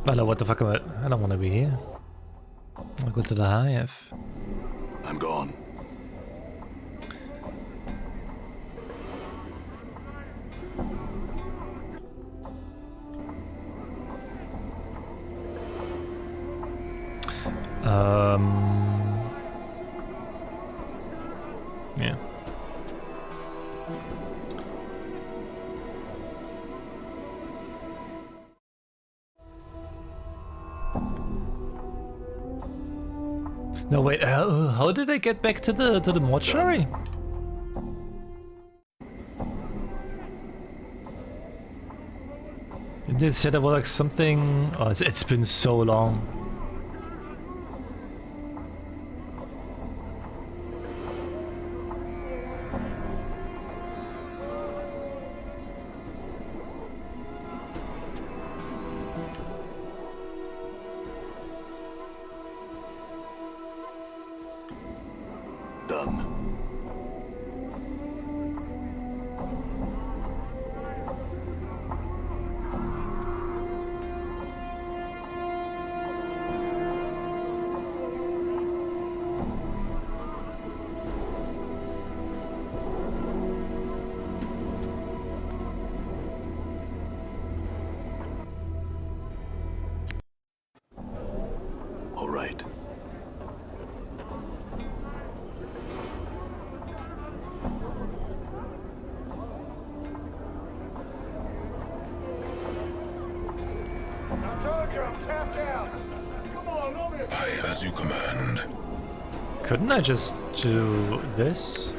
Hello, what the fuck am I don't want to be here. I'll go to the hive. I'm gone. Yeah. No wait, how did I get back to the mortuary? They said there was like something. Oh, it's been so long. Done. All right. Aye, as you command. Couldn't I just do this?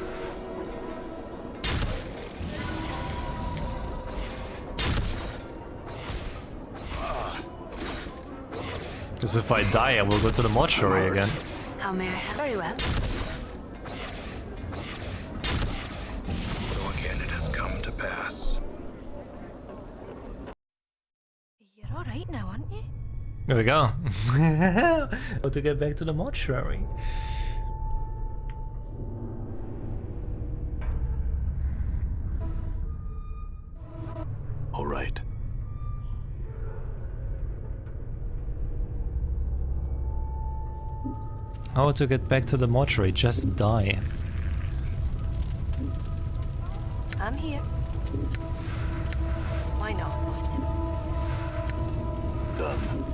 Because if I die, I will go to the mortuary again. How may I help? Very well. So again it has come to pass. You're all right now, aren't you? There we go. How to get back to the mortuary. All right. How to get back to the mortuary? Just die. I'm here. Why not? Done.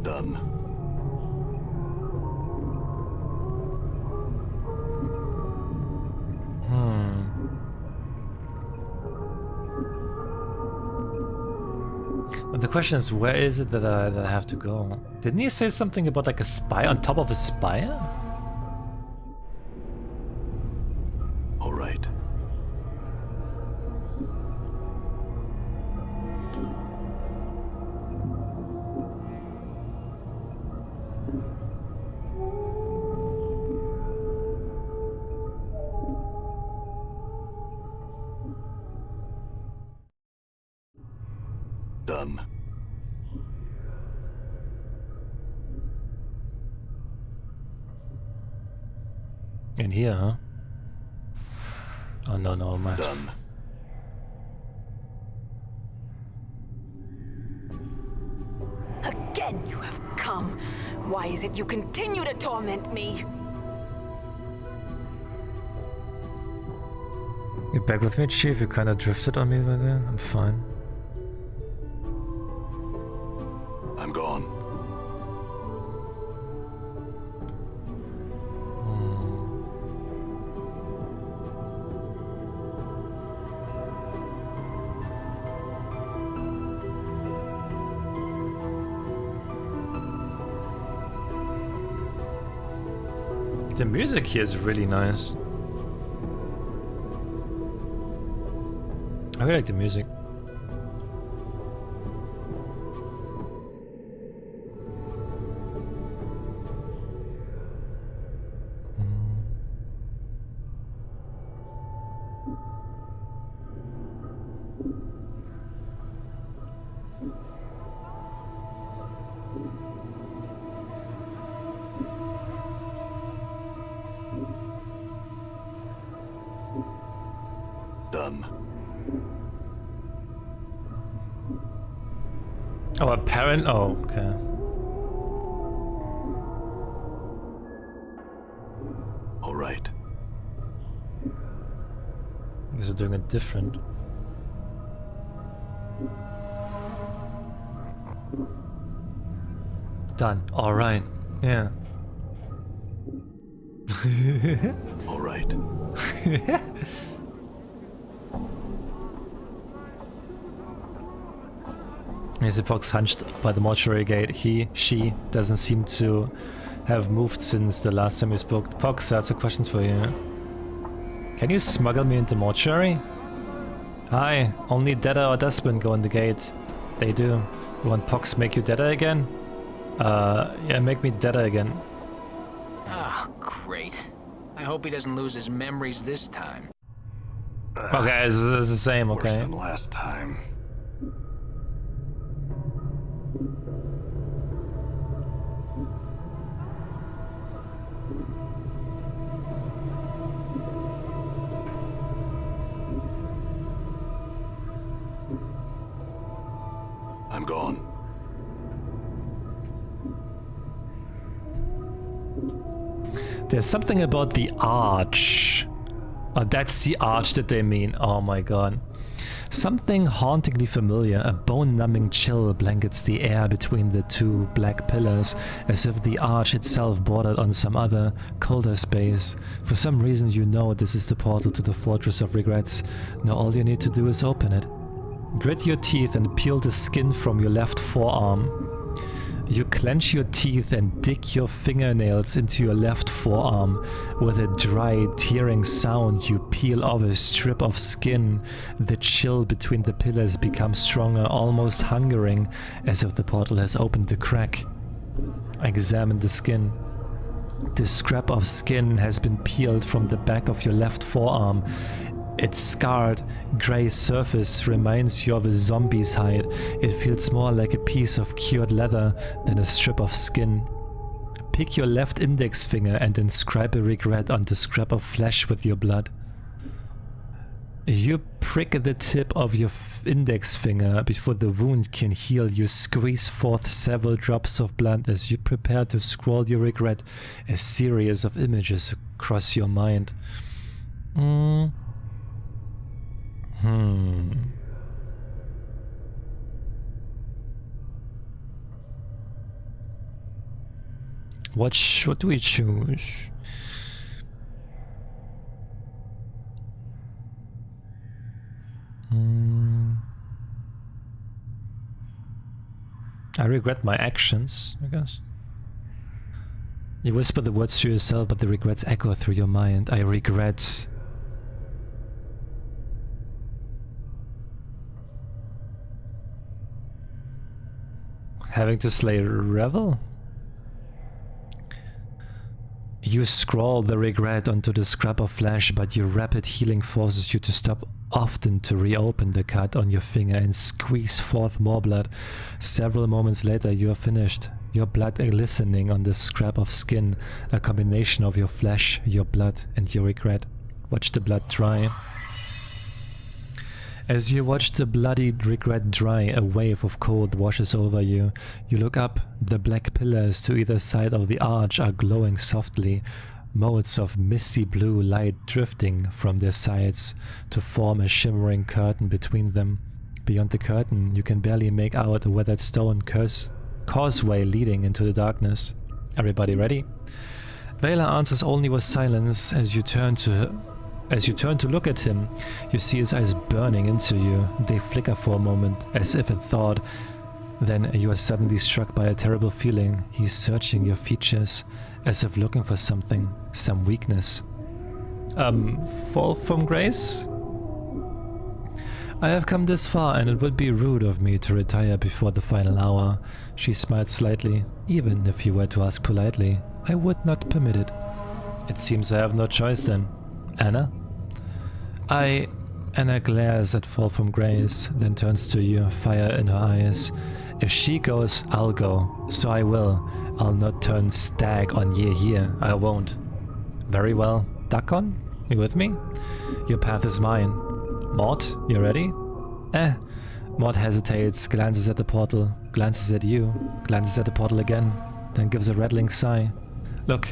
Done. But the question is, where is it that I have to go? Didn't he say something about like a spire on top of a spire? All right. Done. In here, huh? Oh no, my. Done. Again you have come. Why is it you continue to torment me? Get back with me, Chief. You kind of drifted on me right there. I'm fine. I'm gone. The music here is really nice. I really like the music. Oh, apparent. Oh, okay. All right. I guess we're doing it different. Done. All right. Yeah. All right. As Fox hunched by the mortuary gate, she doesn't seem to have moved since the last time we spoke. Fox, that's a question for you. Can you smuggle me into mortuary? Hi, only Dada or Desmond go in the gate. They do. You want Pox make you Dada again? Yeah, make me Dada again. Ah, great. I hope he doesn't lose his memories this time. Okay, it's the same, Worse okay. than last time. I'm gone. There's something about the arch. Oh, that's the arch that they mean. Oh my god. Something hauntingly familiar, a bone-numbing chill blankets the air between the two black pillars, as if the arch itself bordered on some other, colder space. For some reason you know this is the portal to the Fortress of Regrets. Now all you need to do is open it. Grit your teeth and peel the skin from your left forearm. You clench your teeth and dig your fingernails into your left forearm. With a dry, tearing sound, you peel off a strip of skin. The chill between the pillars becomes stronger, almost hungering, as if the portal has opened a crack. Examine the skin. The scrap of skin has been peeled from the back of your left forearm. Its scarred, grey surface reminds you of a zombie's hide. It feels more like a piece of cured leather than a strip of skin. Pick your left index finger and inscribe a regret on the scrap of flesh with your blood. You prick the tip of your index finger before the wound can heal. You squeeze forth several drops of blood as you prepare to scroll your regret, a series of images across your mind. What do we choose? I regret my actions, I guess. You whisper the words to yourself, but the regrets echo through your mind. I regret... having to slay Revel? You scrawl the regret onto the scrap of flesh, but your rapid healing forces you to stop often to reopen the cut on your finger and squeeze forth more blood. Several moments later you are finished, your blood glistening on the scrap of skin, a combination of your flesh, your blood and your regret. Watch the blood dry. As you watch the bloodied regret dry, a wave of cold washes over you. You look up. The black pillars to either side of the arch are glowing softly, motes of misty blue light drifting from their sides to form a shimmering curtain between them. Beyond the curtain, you can barely make out a weathered stone causeway leading into the darkness. Everybody ready? Vela answers only with silence. As you turn to look at him, you see his eyes burning into you. They flicker for a moment, as if in thought. Then you are suddenly struck by a terrible feeling. He's searching your features, as if looking for something, some weakness. Fall from grace? I have come this far, and it would be rude of me to retire before the final hour. She smiled slightly. Even if you were to ask politely, I would not permit it. It seems I have no choice then. Anna? Anna glares at Fall from Grace, then turns to you, fire in her eyes. If she goes, I'll go. So I will. I'll not turn stag on ye here. I won't. Very well. Dakon? You with me? Your path is mine. Maud, you ready? Maud hesitates, glances at the portal, glances at you, glances at the portal again, then gives a rattling sigh. Look,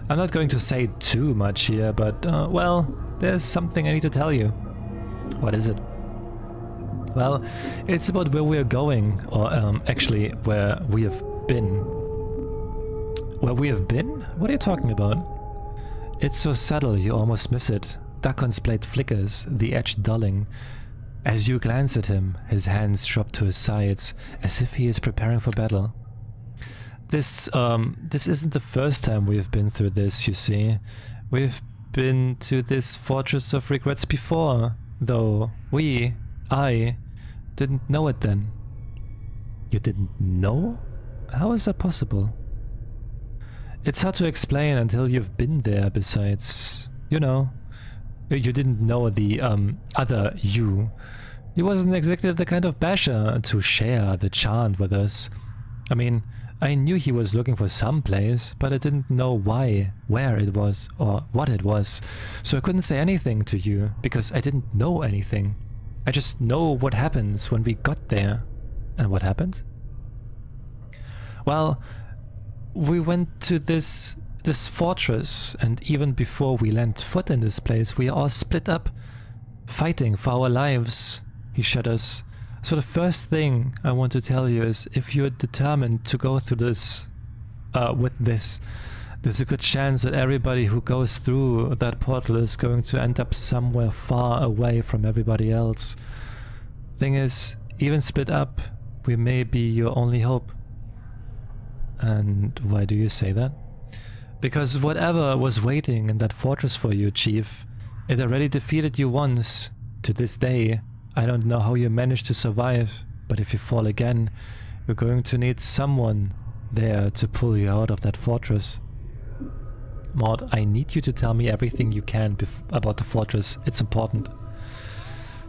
I'm not going to say too much here, but, well, there's something I need to tell you. What is it? Well, it's about where we're going, or, actually, where we have been. Where we have been? What are you talking about? It's so subtle, you almost miss it. Dakon's blade flickers, the edge dulling. As you glance at him, his hands drop to his sides, as if he is preparing for battle. This isn't the first time we've been through this, you see. We've been to this Fortress of Regrets before, though I didn't know it then. You didn't know? How is that possible? It's hard to explain until you've been there, besides, you know. You didn't know the, other you. He wasn't exactly the kind of basher to share the chant with us. I mean, I knew he was looking for some place, but I didn't know why, where it was, or what it was. So I couldn't say anything to you, because I didn't know anything. I just know what happens when we got there. And what happened? Well, we went to this fortress, and even before we land foot in this place, we are all split up, fighting for our lives. He shudders. So the first thing I want to tell you is, if you're determined to go through this, with this, there's a good chance that everybody who goes through that portal is going to end up somewhere far away from everybody else. Thing is, even split up, we may be your only hope. And why do you say that? Because whatever was waiting in that fortress for you, Chief, it already defeated you once. To this day, I don't know how you managed to survive, but if you fall again, you're going to need someone there to pull you out of that fortress. Maud, I need you to tell me everything you can about the fortress. It's important.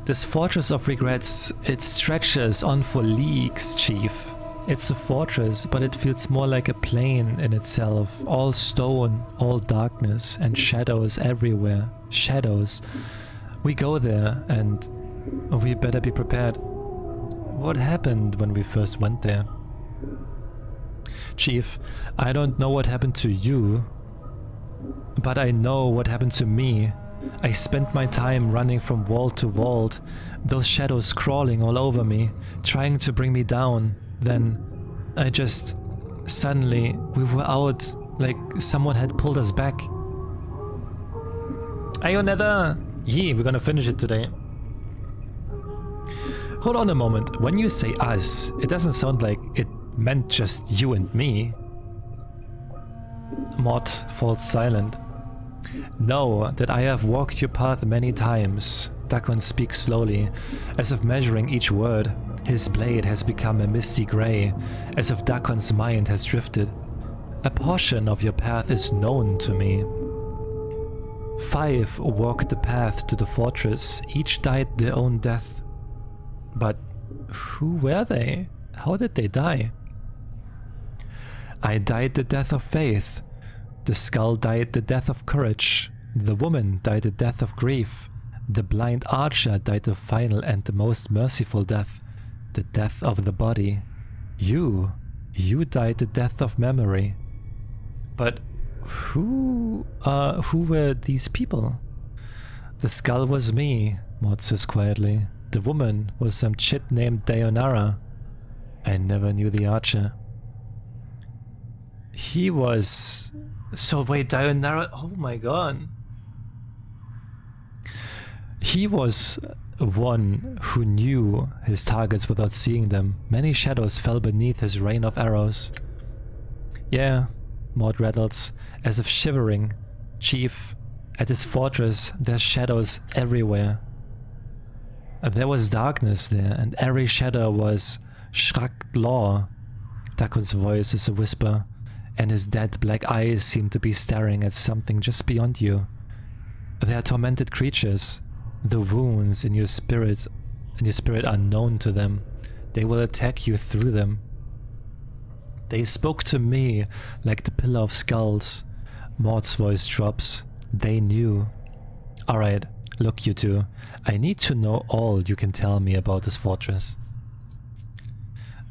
This Fortress of Regrets, it stretches on for leagues, Chief. It's a fortress, but it feels more like a plane in itself. All stone, all darkness, and shadows everywhere. Shadows. We go there, and we better be prepared. What happened when we first went there? Chief, I don't know what happened to you, but I know what happened to me. I spent my time running from wall to wall, those shadows crawling all over me, trying to bring me down. Then I just... suddenly we were out, like someone had pulled us back. Ayonetta! Yeah, we're gonna finish it today. Hold on a moment. When you say us, it doesn't sound like it meant just you and me. Maud falls silent. Know that I have walked your path many times. Dakon speaks slowly, as if measuring each word. His blade has become a misty grey, as if Dakon's mind has drifted. A portion of your path is known to me. 5 walked the path to the fortress, each died their own death. But who were they? How did they die? I died the death of faith. The skull died the death of courage. The woman died the death of grief. The blind archer died the final and the most merciful death. The death of the body. You died the death of memory. But who were these people? The skull was me, Maud says quietly. The woman was some chit named Dayanara. I never knew the archer. He was... So wait, Dayanara... Oh my god. He was one who knew his targets without seeing them. Many shadows fell beneath his rain of arrows. Yeah, Maud rattles, as if shivering. Chief, at his fortress, there's shadows everywhere. There was darkness there, and every shadow was Shrak Law. Dakon's voice is a whisper, and his dead black eyes seem to be staring at something just beyond you. They are tormented creatures. The wounds in your spirit are known to them. They will attack you through them. They spoke to me like the pillar of skulls. Maud's voice drops. They knew. Alright, Look, you two, I need to know all you can tell me about this fortress.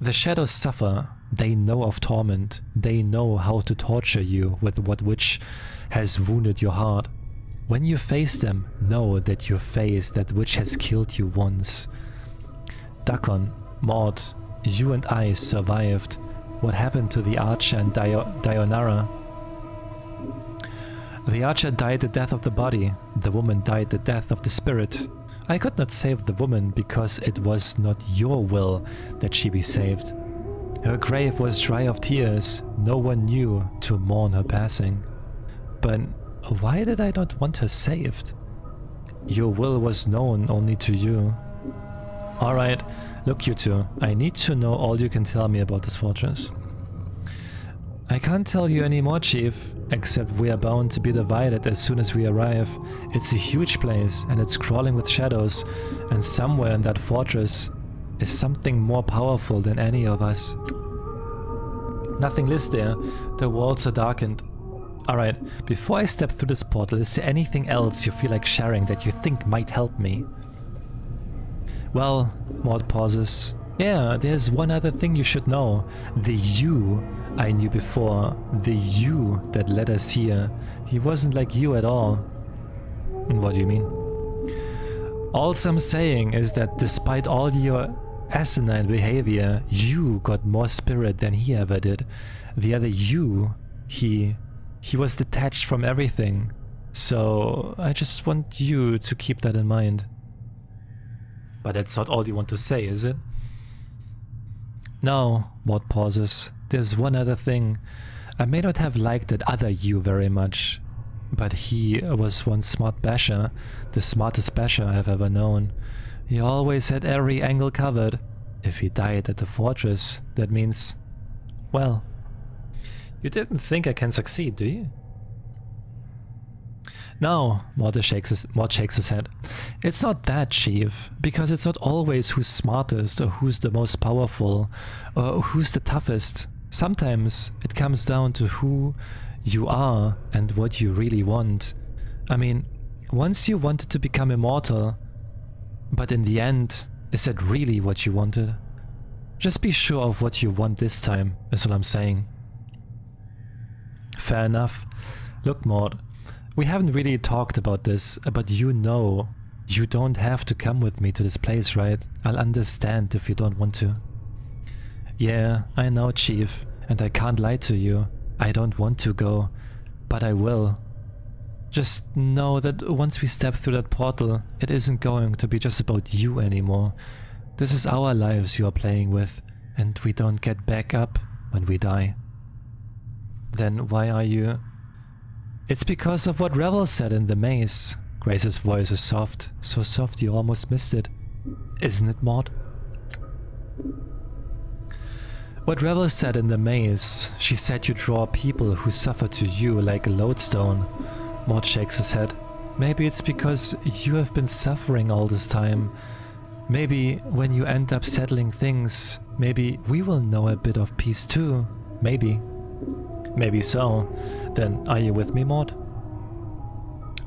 The shadows suffer. They know of torment. They know how to torture you with what which has wounded your heart. When you face them, know that you face that which has killed you once. Dakon, Maud, you and I survived. What happened to the Archer and Dionara? The Archer died the death of the body. The woman died the death of the spirit. I could not save the woman because it was not your will that she be saved. Her grave was dry of tears. No one knew to mourn her passing. But why did I not want her saved? Your will was known only to you. Alright, look you two, I need to know all you can tell me about this fortress. I can't tell you any more, Chief, except we are bound to be divided as soon as we arrive. It's a huge place, and it's crawling with shadows, and somewhere in that fortress is something more powerful than any of us. Nothing lives there. The walls are darkened. Alright, before I step through this portal, is there anything else you feel like sharing that you think might help me? Well, Maud pauses. Yeah, there's one other thing you should know. The you I knew before, the you that led us here, he wasn't like you at all. What do you mean? All I'm saying is that despite all your asinine behavior, you got more spirit than he ever did. The other you, he was detached from everything. So I just want you to keep that in mind. But that's not all you want to say, is it? No, Maud pauses. There's one other thing. I may not have liked that other you very much, but he was one smart basher, the smartest basher I've ever known. He always had every angle covered. If he died at the fortress, that means... well, you didn't think I can succeed, do you? No, Maud shakes his head. It's not that, Chief, because it's not always who's smartest or who's the most powerful or who's the toughest. Sometimes it comes down to who you are and what you really want. I mean, once you wanted to become immortal, but in the end, is that really what you wanted? Just be sure of what you want this time, is what I'm saying. Fair enough. Look, Maud, we haven't really talked about this, but you know, you don't have to come with me to this place, right? I'll understand if you don't want to. Yeah, I know, Chief, and I can't lie to you. I don't want to go, but I will. Just know that once we step through that portal, it isn't going to be just about you anymore. This is our lives you are playing with, and we don't get back up when we die. Then why are you... It's because of what Revel said in the maze. Grace's voice is soft, so soft you almost missed it. Isn't it, Maud? What Revel said in the maze, she said you draw people who suffer to you like a lodestone. Maud shakes his head. Maybe it's because you have been suffering all this time. Maybe when you end up settling things, maybe we will know a bit of peace too. Maybe. Maybe so. Then are you with me, Maud?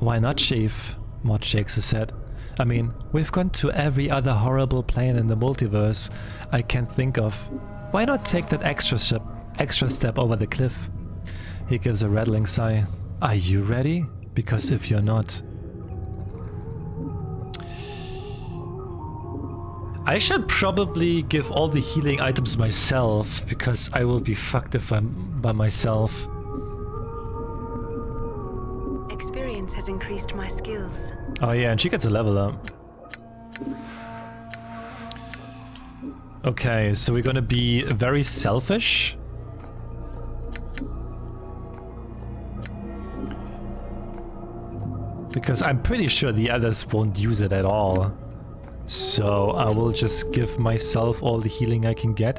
Why not, Chief? Maud shakes his head. I mean, we've gone to every other horrible plane in the multiverse I can think of. Why not take that extra step over the cliff? He gives a rattling sigh. Are you ready? Because if you're not... I should probably give all the healing items myself, because I will be fucked if I'm by myself. Experience has increased my skills. Oh yeah, and she gets a level up. Okay, so we're gonna be very selfish. Because I'm pretty sure the others won't use it at all. So I will just give myself all the healing I can get.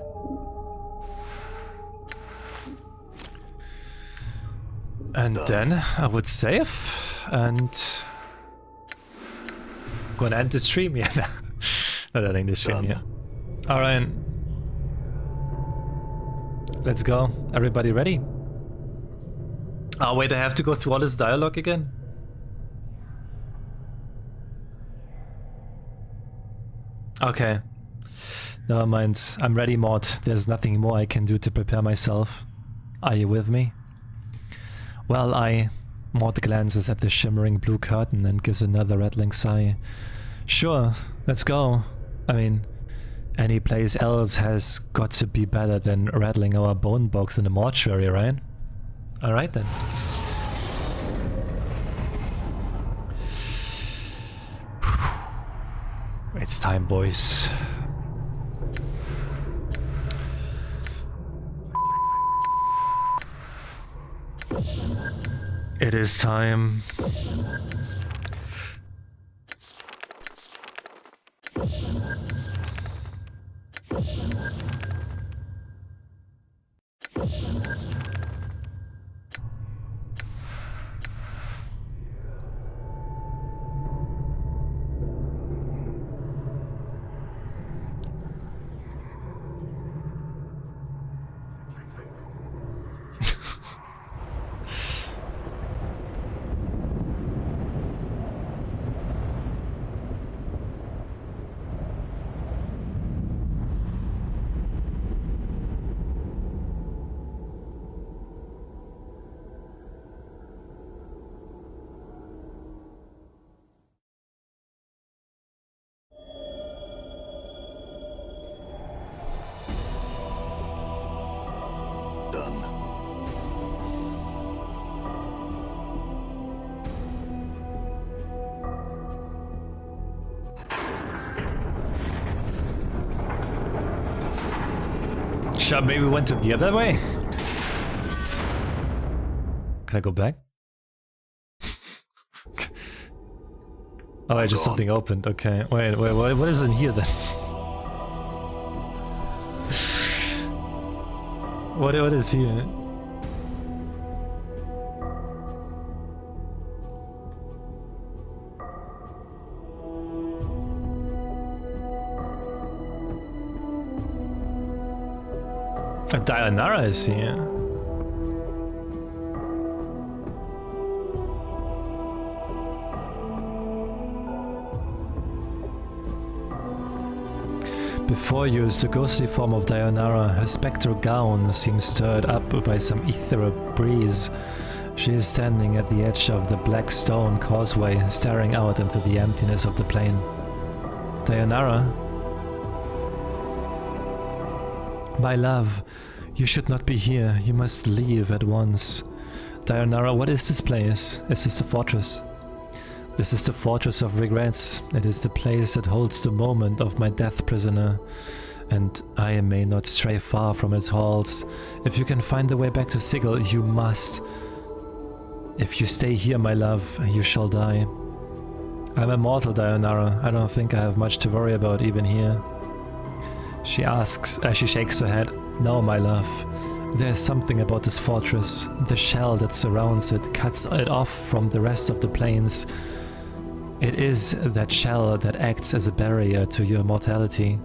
And then I would save and gonna end the stream. Yeah, not ending the stream. Yeah. All right. Let's go. Everybody ready? Oh wait, I have to go through all this dialogue again. Okay. Never mind. I'm ready, Mod. There's nothing more I can do to prepare myself. Are you with me? Well, Mod glances at the shimmering blue curtain and gives another rattling sigh. Sure, let's go. I mean, any place else has got to be better than rattling our bone box in a mortuary, right? Alright then. It's time, boys. It is time. Done. Sure, maybe we went to the other way? Can I go back? Oh, wait, just gone. something opened. Okay, wait, what is in here then? What is here? A Dayanara is here. Before you is the ghostly form of Dayanara. Her spectral gown seems stirred up by some ethereal breeze. She is standing at the edge of the black stone causeway, staring out into the emptiness of the plain. Dayanara? My love, you should not be here. You must leave at once. Dayanara, what is this place? Is this the fortress? This is the fortress of regrets. It is the place that holds the moment of my death, prisoner. And I may not stray far from its halls. If you can find the way back to Sigil, you must. If you stay here, my love, you shall die. I'm immortal, Dayanara. I don't think I have much to worry about even here. She asks as she shakes her head. No, my love. There's something about this fortress. The shell that surrounds it cuts it off from the rest of the plains. It is that shell that acts as a barrier to your mortality.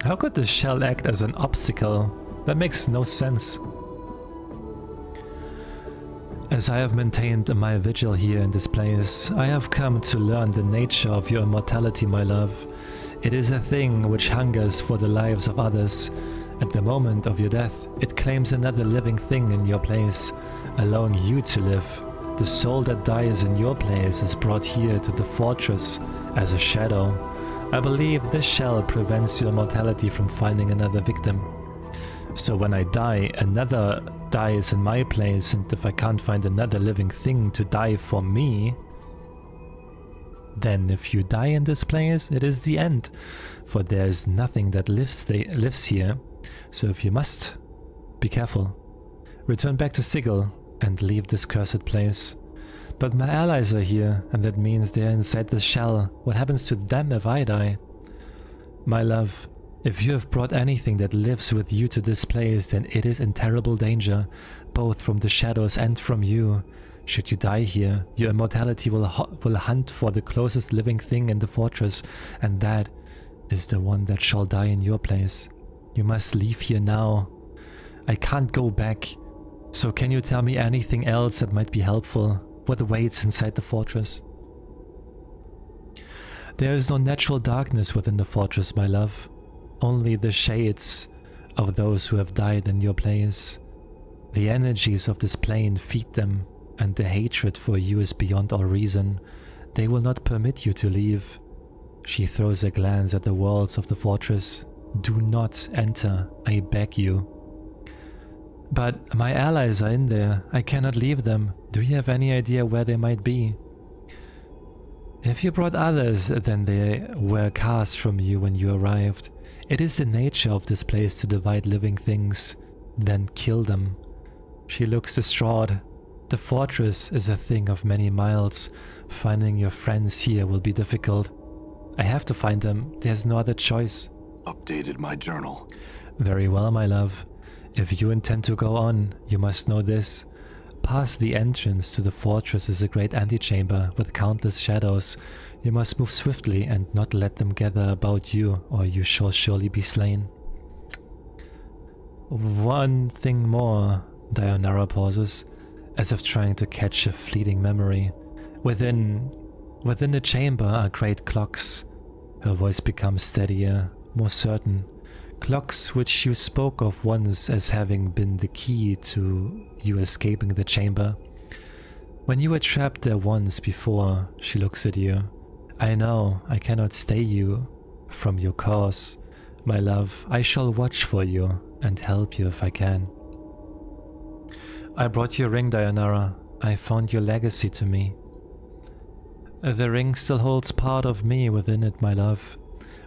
How could the shell act as an obstacle? That makes no sense. As I have maintained my vigil here in this place, I have come to learn the nature of your immortality, my love. It is a thing which hungers for the lives of others. At the moment of your death, it claims another living thing in your place, allowing you to live. The soul that dies in your place is brought here to the fortress as a shadow. I believe this shell prevents your mortality from finding another victim. So when I die, another dies in my place, and if I can't find another living thing to die for me, then if you die in this place, it is the end, for there is nothing that lives here. So if you must, be careful. Return back to Sigil and leave this cursed place. But my allies are here, and that means they are inside the shell. What happens to them if I die? My love, if you have brought anything that lives with you to this place, then it is in terrible danger, both from the shadows and from you. Should you die here, your immortality will hunt for the closest living thing in the fortress, and that is the one that shall die in your place. You must leave here now. I can't go back. So can you tell me anything else that might be helpful? What waits inside the fortress? There is no natural darkness within the fortress, my love. Only the shades of those who have died in your place. The energies of this plane feed them, and their hatred for you is beyond all reason. They will not permit you to leave. She throws a glance at the walls of the fortress. Do not enter, I beg you. But my allies are in there. I cannot leave them. Do you have any idea where they might be? If you brought others, then they were cast from you when you arrived. It is the nature of this place to divide living things, then kill them. She looks distraught. The fortress is a thing of many miles. Finding your friends here will be difficult. I have to find them. There's no other choice. Updated my journal. Very well, my love. If you intend to go on, you must know this. Past the entrance to the fortress is a great antechamber with countless shadows. You must move swiftly and not let them gather about you, or you shall surely be slain. One thing more, Dionara pauses, as if trying to catch a fleeting memory. Within the chamber are great clocks. Her voice becomes steadier, more certain. Clocks which you spoke of once as having been the key to you escaping the chamber. When you were trapped there once before, she looks at you. I know, I cannot stay you from your course. My love, I shall watch for you and help you if I can. I brought your ring, Dionara. I found your legacy to me. The ring still holds part of me within it, my love.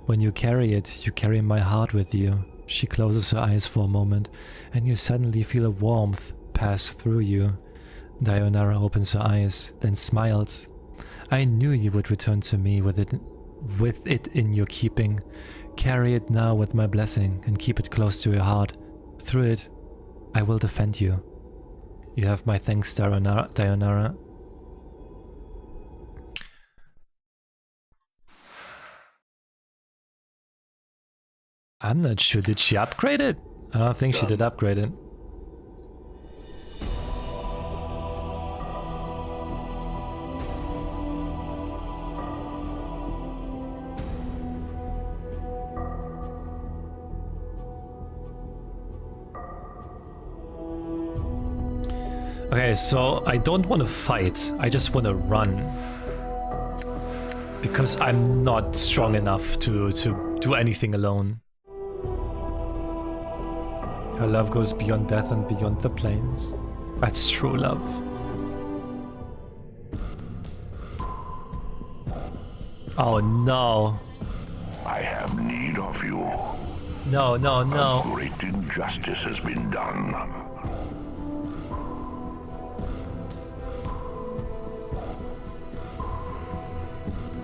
When you carry it, you carry my heart with you. She closes her eyes for a moment, and you suddenly feel a warmth pass through you. Dionara opens her eyes, then smiles. I knew you would return to me with it in your keeping. Carry it now with my blessing, and keep it close to your heart. Through it, I will defend you. You have my thanks, Dionara. I'm not sure. Did she upgrade it? I don't think she did upgrade it. Okay, so I don't want to fight. I just want to run. Because I'm not strong enough to do anything alone. Her love goes beyond death and beyond the plains. That's true love. Oh no. I have need of you. No, no, no. A great injustice has been done.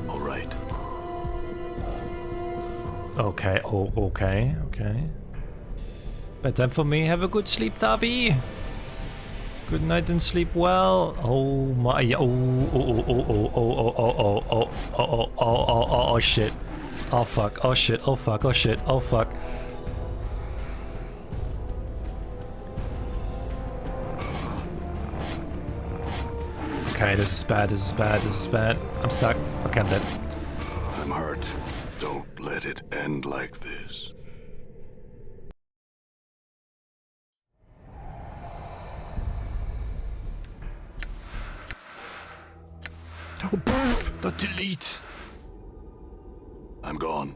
All right. Okay, oh, okay, okay. Bedtime for me. Have a good sleep, Tavi. Good night and sleep well. Oh my. Oh, shit. Oh, fuck. Oh, shit. Oh, fuck. Oh, shit. Oh, fuck. Okay, this is bad. This is bad. This is bad. I'm stuck. Okay, I'm dead. I'm hurt. Don't let it end like this. Oh, poof, the delete. I'm gone.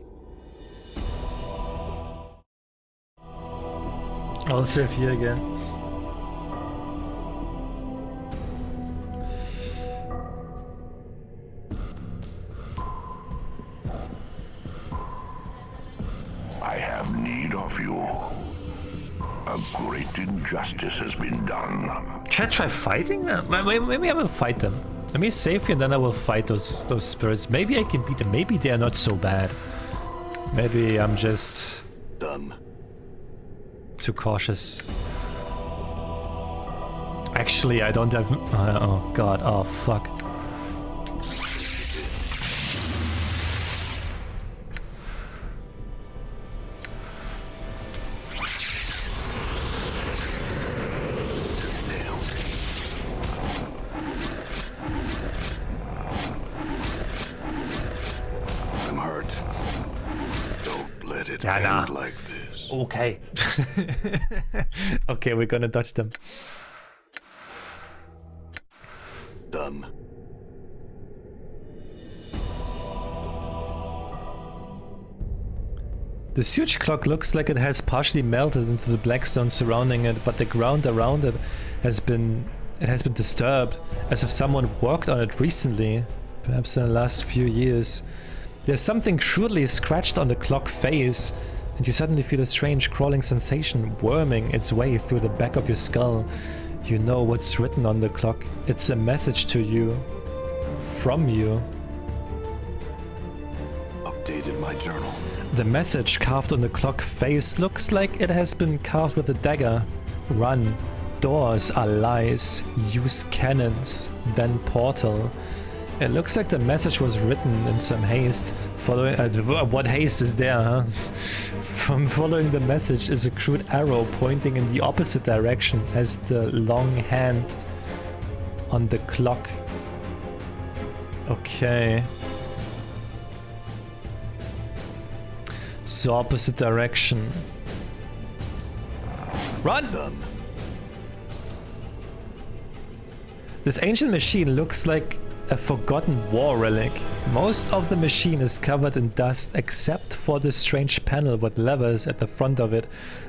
I'll save here again. I have need of you. A great injustice has been done. Should I try fighting them? Maybe I will fight them. Let me save here and then I will fight those spirits. Maybe I can beat them. Maybe they are not so bad. Maybe I'm just... Done. Too cautious. Actually, I don't have... oh god, oh fuck. let it Yeah, nah. end like this. Okay. Okay, we're gonna dodge them. Done. This huge clock looks like it has partially melted into the black stone surrounding it, but the ground around it has been disturbed, as if someone worked on it recently, perhaps in the last few years. There's something crudely scratched on the clock face, and you suddenly feel a strange crawling sensation worming its way through the back of your skull. You know what's written on the clock. It's a message to you. From you. Updated my journal. The message carved on the clock face looks like it has been carved with a dagger. Run. Doors are lies. Use cannons. Then portal. It looks like the message was written in some haste. Following what haste is there, huh? From following the message is a crude arrow pointing in the opposite direction as the long hand on the clock. Okay. So opposite direction. Run! Done. This ancient machine looks like a forgotten war relic. Most of the machine is covered in dust except for the strange panel with levers at the front of it.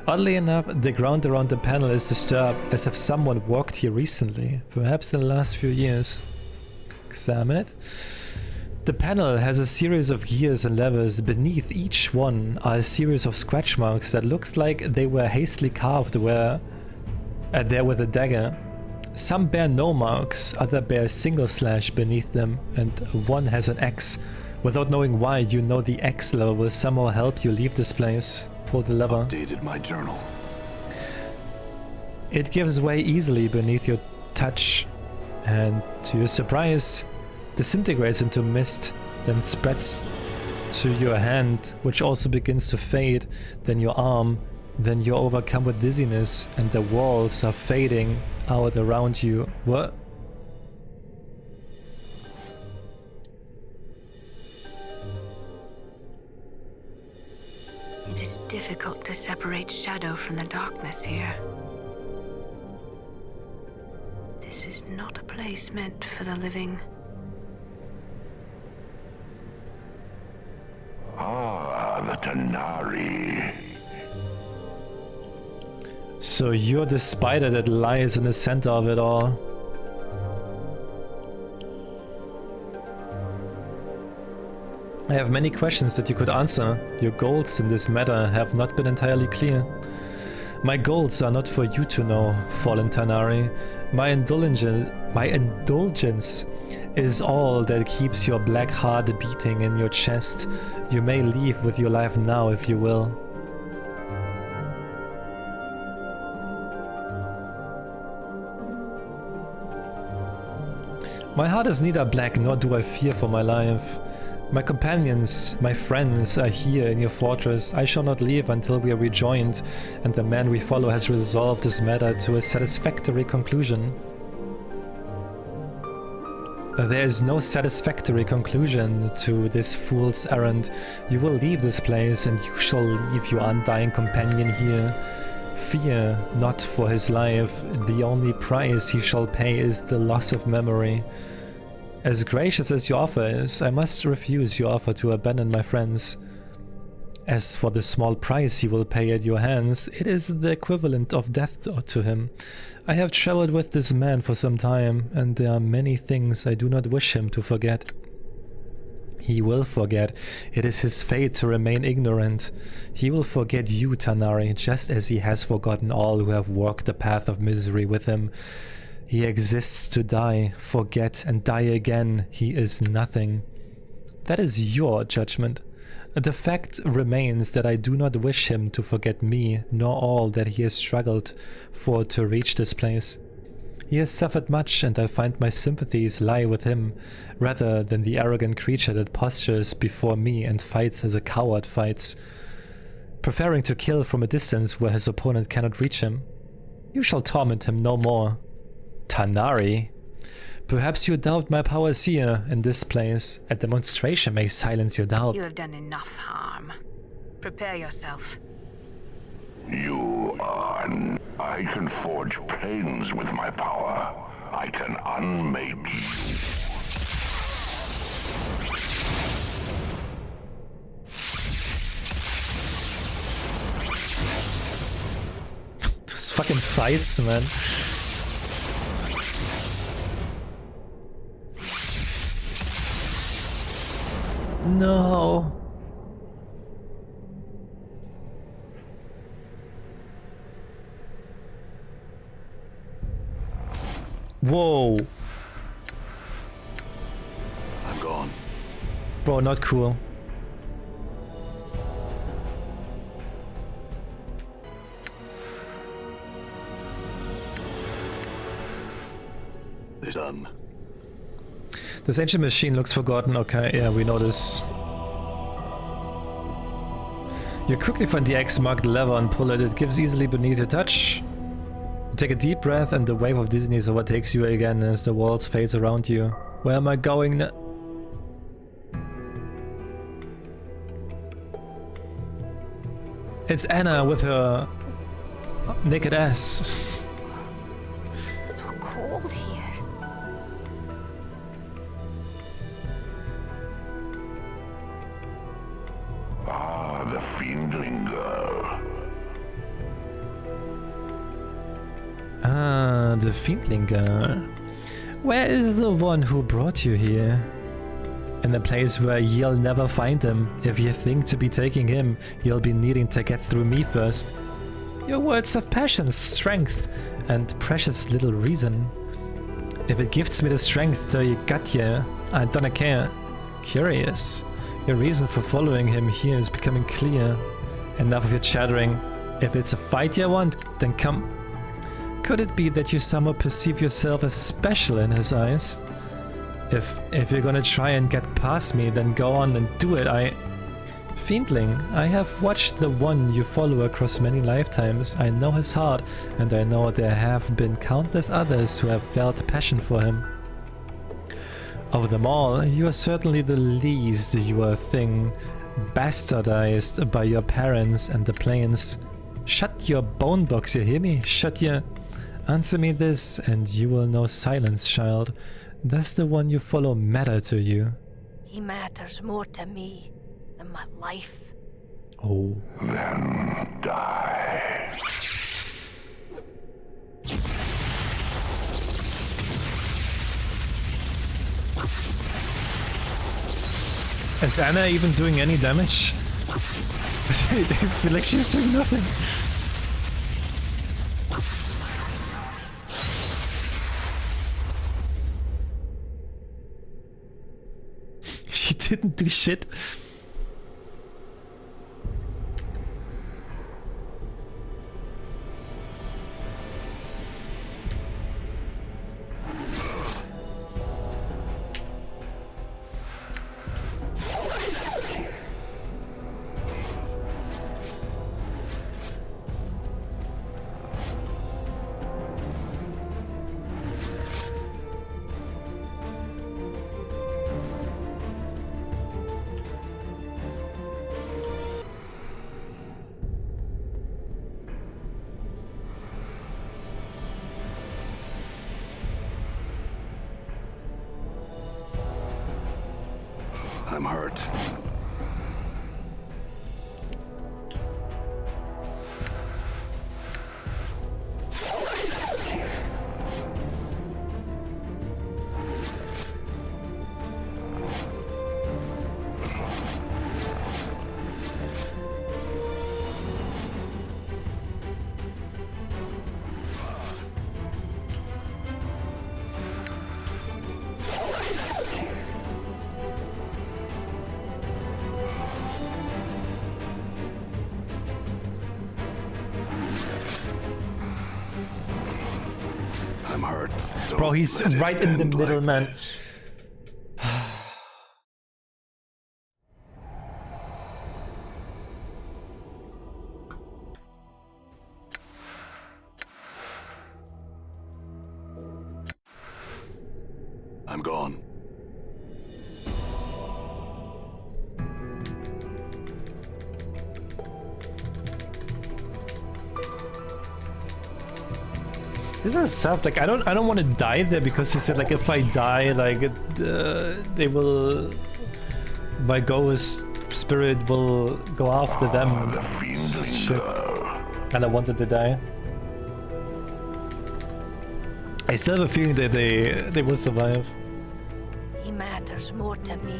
Oddly enough, the ground around the panel is disturbed, as if someone worked here recently, perhaps in the last few years. Examine it. The panel has a series of gears and levers. Beneath each one are a series of scratch marks that looks like they were hastily carved there with a dagger. Some bear no marks, other bear a single slash beneath them, and one has an X. Without knowing why, you know the X lever will somehow help you leave this place. Pull the lever. Updated my journal. It gives way easily beneath your touch, and to your surprise, disintegrates into mist, then spreads to your hand, which also begins to fade, then your arm, then you're overcome with dizziness, and the walls are fading out around you. What? It is difficult to separate shadow from the darkness here. This is not a place meant for the living. Ah, the Tanari. So you're the spider that lies in the center of it all. I have many questions that you could answer. Your goals in this matter have not been entirely clear. My goals are not for you to know, fallen Tanari. My indulgence is all that keeps your black heart beating in your chest. You may leave with your life now if you will. My heart is neither black nor do I fear for my life. My companions, my friends are here in your fortress. I shall not leave until we are rejoined and the man we follow has resolved this matter to a satisfactory conclusion. There is no satisfactory conclusion to this fool's errand. You will leave this place and you shall leave your undying companion here. Fear not for his life. The only price he shall pay is the loss of memory. As gracious as your offer is, I must refuse your offer to abandon my friends. As for the small price he will pay at your hands, it is the equivalent of death to him. I have traveled with this man for some time, and there are many things I do not wish him to forget. He will forget. It is his fate to remain ignorant. He will forget you, Tanari, just as he has forgotten all who have walked the path of misery with him. He exists to die, forget, and die again. He is nothing. That is your judgment. The fact remains that I do not wish him to forget me, nor all that he has struggled for to reach this place. He has suffered much, and I find my sympathies lie with him, rather than the arrogant creature that postures before me and fights as a coward fights, preferring to kill from a distance where his opponent cannot reach him. You shall torment him no more. Tanari, perhaps you doubt my powers here, in this place. A demonstration may silence your doubt. You have done enough harm. Prepare yourself. You are... I can forge planes with my power. I can unmake you. Those fucking fights, man. No. Whoa. I'm gone. Bro, not cool. They're done. This ancient machine looks forgotten. Okay, yeah, we know this. You quickly find the X-marked lever and pull it. It gives easily beneath your touch. You take a deep breath and the wave of dizziness overtakes you again as the walls fades around you. Where am I going now? It's Anna with her naked ass. So cold here. Ah, the Fiendling girl. Ah, the Fiendling girl. Where is the one who brought you here? In a place where you'll never find him. If you think to be taking him, you'll be needing to get through me first. Your words have passion, strength, and precious little reason. If it gives me the strength to get you, I don't care. Curious. Your reason for following him here is becoming clear. Enough of your chattering. If it's a fight you want, then come. Could it be that you somehow perceive yourself as special in his eyes? If you're gonna try and get past me, then go on and do it. Fiendling, I have watched the one you follow across many lifetimes. I know his heart, and I know there have been countless others who have felt passion for him. Of them all, you are certainly the least. You are a thing bastardized by your parents and the plains. Shut your bone box, you hear me? Shut your... Answer me this, and you will know silence, child. Does the one you follow matter to you? He matters more to me than my life. Oh. Then die. Is Anna even doing any damage? I feel like she's doing nothing. She didn't do shit. I'm hurt. I'm hurt. Bro, he's Don't let right it in the end middle, like man. this. I'm gone. This is tough. Like I don't want to die there because he said like if I die, like they will, my ghost spirit will go after them. The fiendling Shit. girl. And I wanted to die. I still have a feeling that they will survive. He matters more to me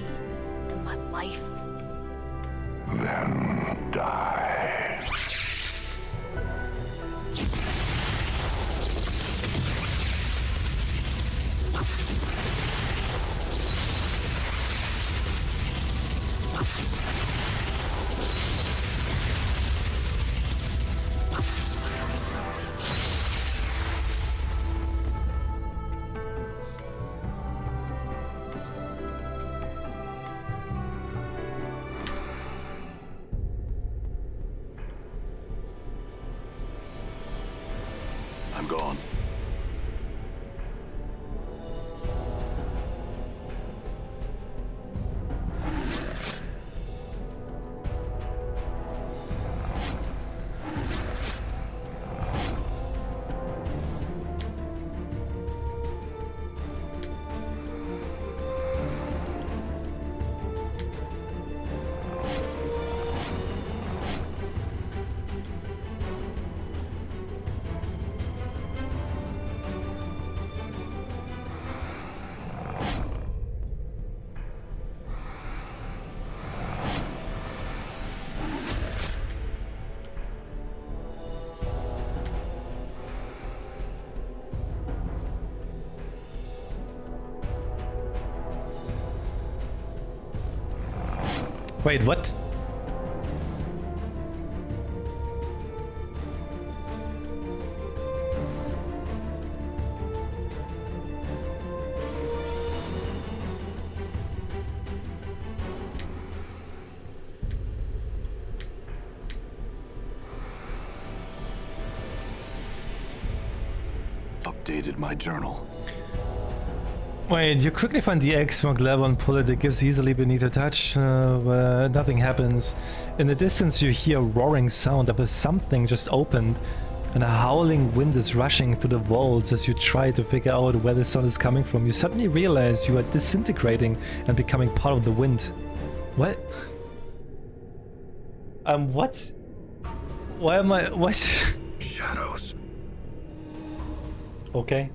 than my life. Then die. I'm gone. Wait, what? Updated my journal. Wait, you quickly find the X mark lever and pull it. It gives easily beneath a touch, but nothing happens. In the distance you hear a roaring sound of a something just opened, and a howling wind is rushing through the walls as you try to figure out where the sound is coming from. You suddenly realize you are disintegrating and becoming part of the wind. What? What? Why am I... what? Shadows. Okay.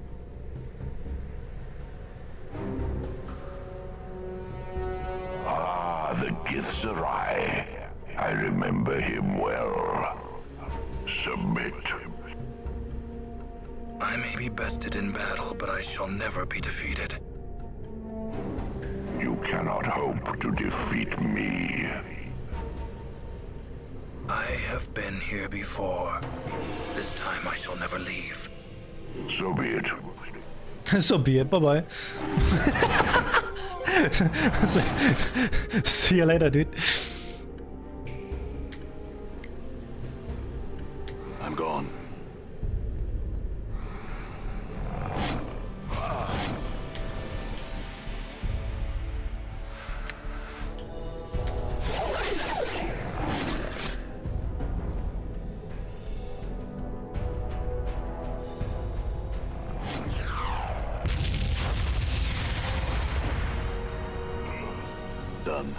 Ah, the Githzerai. I remember him well. Submit. I may be bested in battle, but I shall never be defeated. You cannot hope to defeat me. I have been here before. This time I shall never leave. So be it. So be it. Bye-bye. See you later, dude. I'm gone. Done.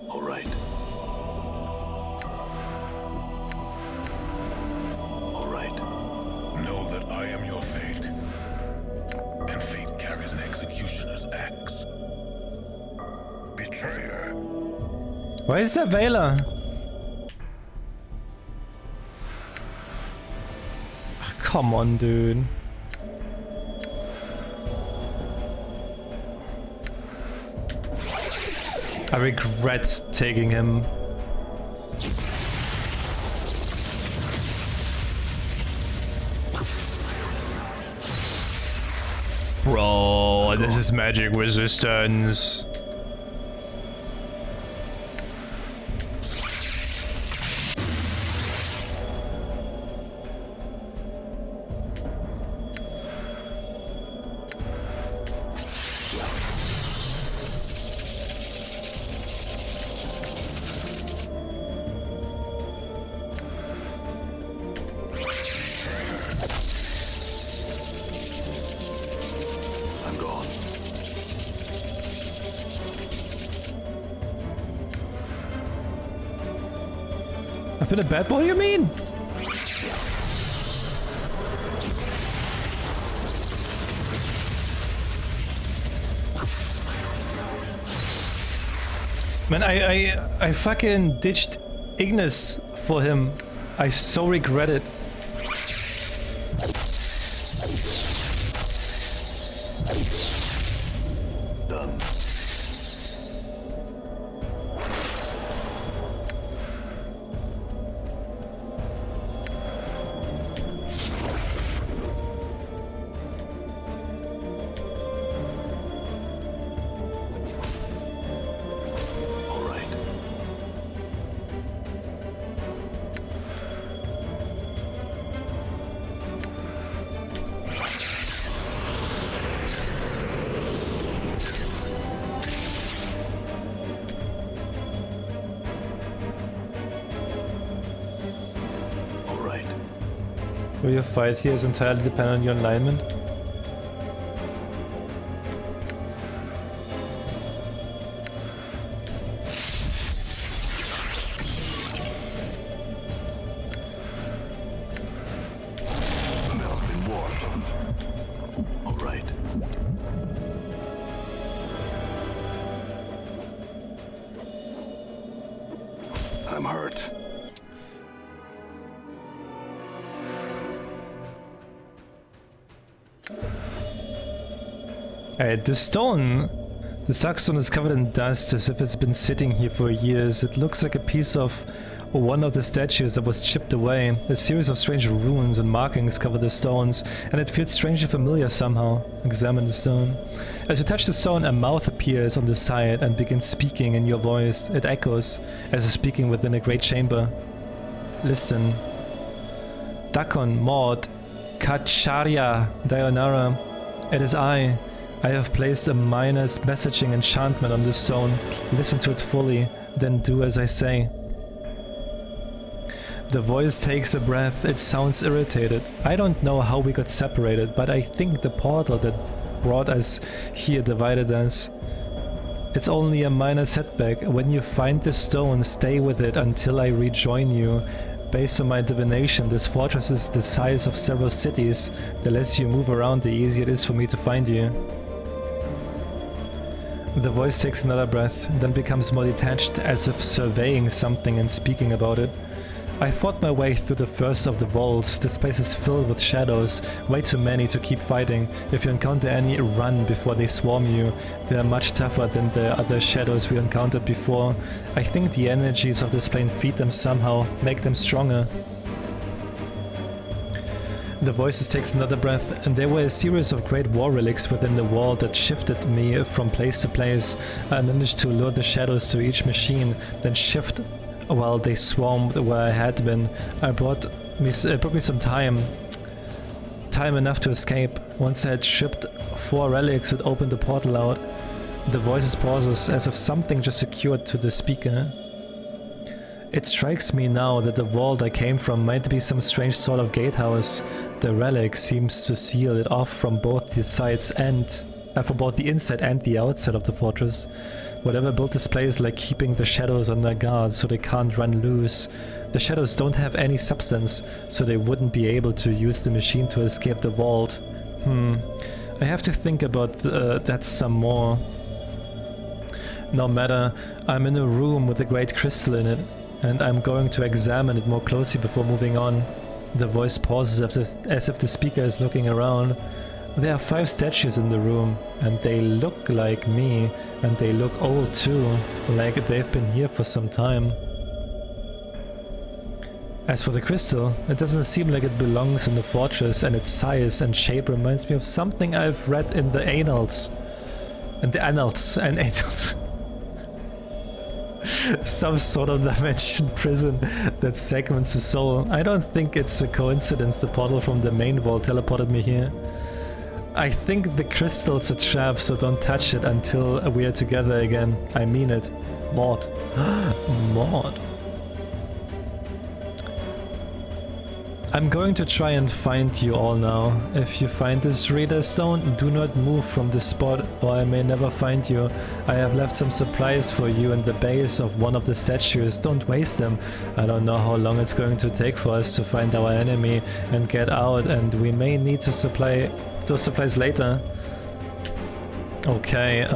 All right. All right. Know that I am your fate, and fate carries an executioner's axe. Betrayer. Where is der Veiler? Come on, dude. I regret taking him. Bro, this is magic resistance. I'm gone. I've been a bad boy, you mean? Man, I fucking ditched Ignis for him. I so regret it. Done. All right. All right. Will your fight here is entirely dependent on your alignment? Smell's been warmed. All right. I'm hurt. The stone. The dark stone is covered in dust as if it's been sitting here for years. It looks like a piece of one of the statues that was chipped away. A series of strange runes and markings cover the stones, and it feels strangely familiar somehow. Examine the stone. As you touch the stone, a mouth appears on the side and begins speaking in your voice. It echoes as if speaking within a great chamber. Listen. Dakon, Maud, Kacharya, Dionara. It is I. I have placed a miner's messaging enchantment on the stone. Listen to it fully, then do as I say. The voice takes a breath. It sounds irritated. I don't know how we got separated, but I think the portal that brought us here divided us. It's only a minor setback. When you find the stone, stay with it until I rejoin you. Based on my divination, this fortress is the size of several cities. The less you move around, the easier it is for me to find you. The voice takes another breath, then becomes more detached, as if surveying something and speaking about it. I fought my way through the first of the vaults. This place is filled with shadows, way too many to keep fighting. If you encounter any, run before they swarm you. They are much tougher than the other shadows we encountered before. I think the energies of this plane feed them somehow, make them stronger. The voices takes another breath, and there were a series of great war relics within the wall that shifted me from place to place. I managed to lure the shadows to each machine, then shift while they swarmed where I had been. It brought me some time enough to escape. Once I had shipped 4 relics, it opened the portal out. The voices pauses, as if something just secured to the speaker. It strikes me now that the vault I came from might be some strange sort of gatehouse. The relic seems to seal it off from both the sides and from both the inside and the outside of the fortress. Whatever built this place is like keeping the shadows on their guard so they can't run loose. The shadows don't have any substance, so they wouldn't be able to use the machine to escape the vault. I have to think about that some more. No matter, I'm in a room with a great crystal in it, and I'm going to examine it more closely before moving on. The voice pauses as if the speaker is looking around. There are 5 statues in the room, and they look like me, and they look old too, like they've been here for some time. As for the crystal, it doesn't seem like it belongs in the fortress, and its size and shape reminds me of something I've read in the annals. In the annals and annals. Some sort of dimension prison that segments the soul. I don't think it's a coincidence the portal from the main vault teleported me here. I think the crystal's a trap, so don't touch it until we are together again. I mean it. Maud. Maud. I'm going to try and find you all now. If you find this reader stone, do not move from the spot, or I may never find you. I have left some supplies for you in the base of one of the statues. Don't waste them. I don't know how long it's going to take for us to find our enemy and get out, and we may need to supply those supplies later. Okay,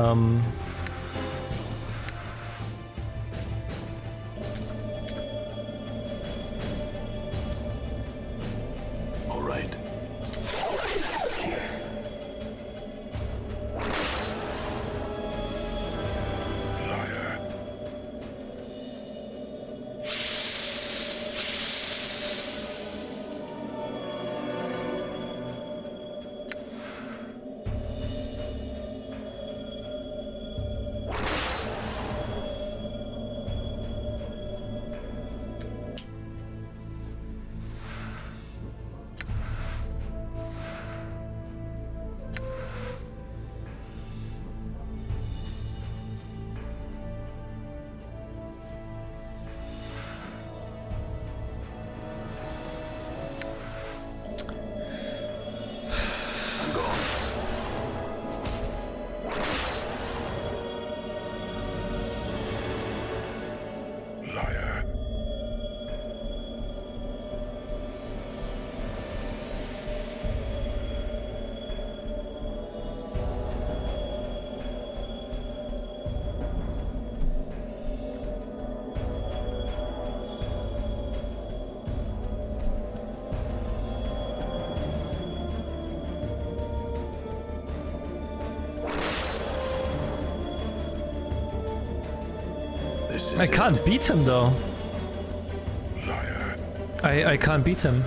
I can't beat him though. Liar. I can't beat him.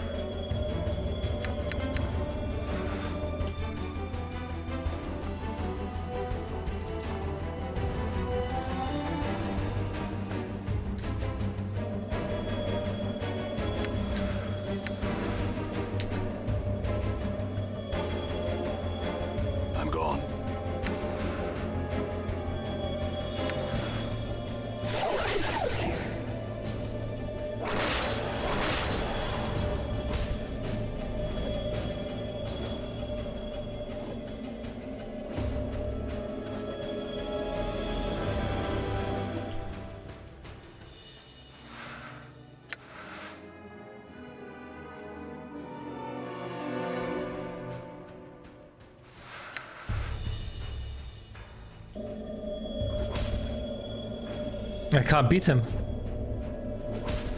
I'm gone. I can't beat him.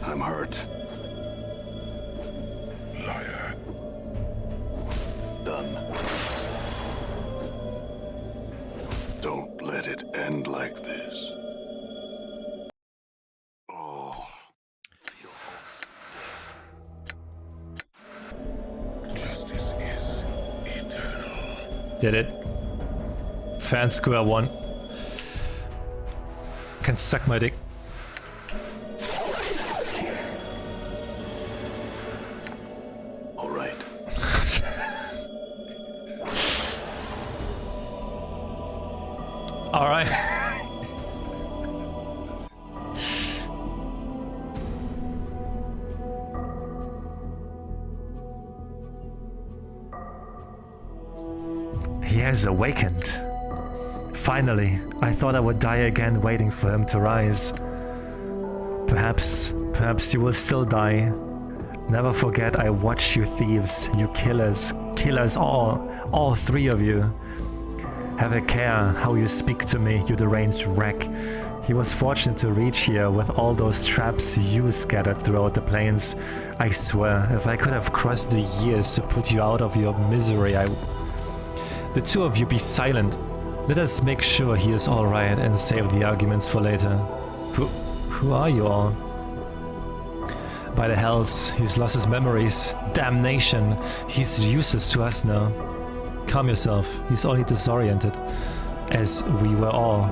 I'm hurt. Liar. Done. Don't let it end like this. Oh, feel stiff. Justice is eternal. Did it. Fan square one. Can suck my dick. All right. All right. He has awakened. Finally, I thought I would die again waiting for him to rise. Perhaps you will still die. Never forget I watched you thieves, you killers all three of you. Have a care how you speak to me, you deranged wreck. He was fortunate to reach here with all those traps you scattered throughout the plains. I swear, if I could have crossed the years to put you out of your misery, The two of you be silent. Let us make sure he is alright and save the arguments for later. Who are you all? By the hells, he's lost his memories. Damnation, he's useless to us now. Calm yourself, he's only disoriented, as we were all.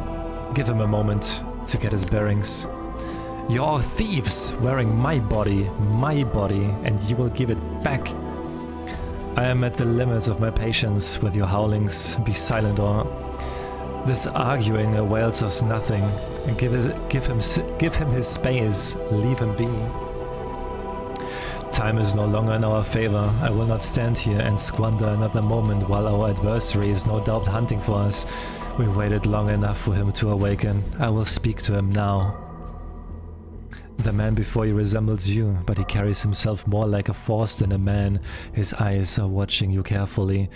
Give him a moment to get his bearings. You're all thieves, wearing my body, and you will give it back. I am at the limits of my patience with your howlings. Be silent, or this arguing avails us nothing. And give him his space. Leave him be. Time is no longer in our favor. I will not stand here and squander another moment while our adversary is no doubt hunting for us. We waited long enough for him to awaken. I will speak to him now. The man before you resembles you, but he carries himself more like a force than a man. His eyes are watching you carefully,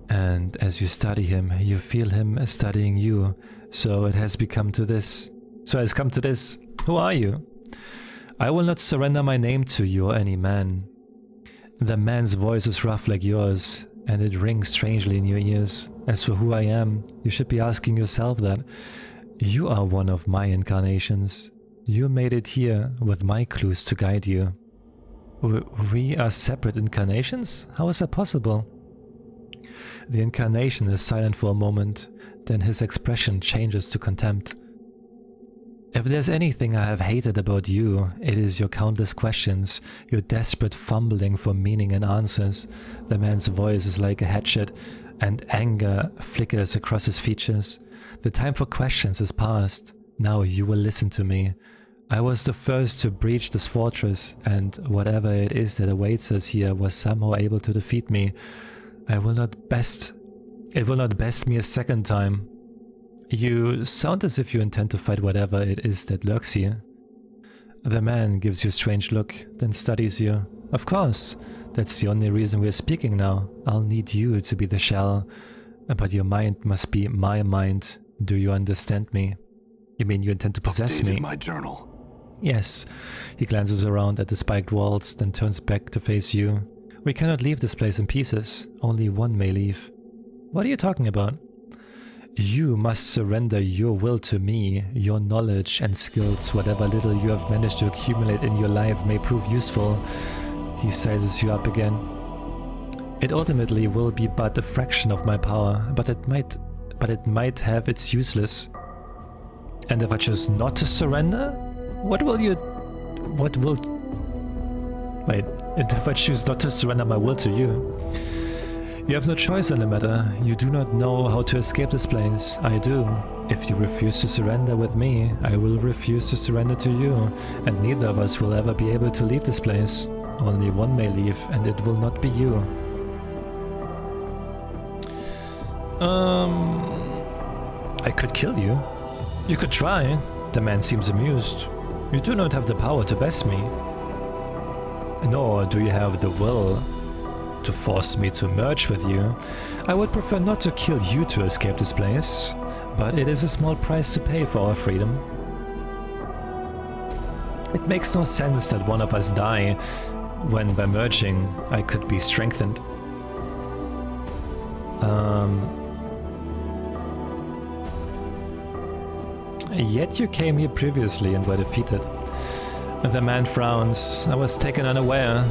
and as you study him, you feel him studying you. So it has come to this. Who are you? I will not surrender my name to you or any man. The man's voice is rough like yours, and it rings strangely in your ears. As for who I am, you should be asking yourself that. You are one of my incarnations. You made it here with my clues to guide you. We are separate incarnations? How is that possible? The incarnation is silent for a moment, then his expression changes to contempt. If there's anything I have hated about you, it is your countless questions, your desperate fumbling for meaning and answers. The man's voice is like a hatchet, and anger flickers across his features. The time for questions is past. Now you will listen to me. I was the first to breach this fortress, and whatever it is that awaits us here was somehow able to defeat me. It will not best me a second time. You sound as if you intend to fight whatever it is that lurks here. The man gives you a strange look, then studies you. Of course, that's the only reason we're speaking now. I'll need you to be the shell, but your mind must be my mind. Do you understand me? You mean you intend to possess me? My journal. Yes. He glances around at the spiked walls, then turns back to face you. We cannot leave this place in pieces. Only one may leave. What are you talking about? You must surrender your will to me. Your knowledge and skills, whatever little you have managed to accumulate in your life, may prove useful. He sizes you up again. It ultimately will be but a fraction of my power, but it might have its useless. And if I choose not to surrender? And if I choose not to surrender my will to you? You have no choice in the matter. You do not know how to escape this place. I do. If you refuse to surrender with me, I will refuse to surrender to you, and neither of us will ever be able to leave this place. Only one may leave, and it will not be you. I could kill you. You could try. The man seems amused. You do not have the power to best me. Nor do you have the will to force me to merge with you. I would prefer not to kill you to escape this place, but it is a small price to pay for our freedom. It makes no sense that one of us die when by merging I could be strengthened. Yet you came here previously and were defeated. The man frowns. I was taken unaware,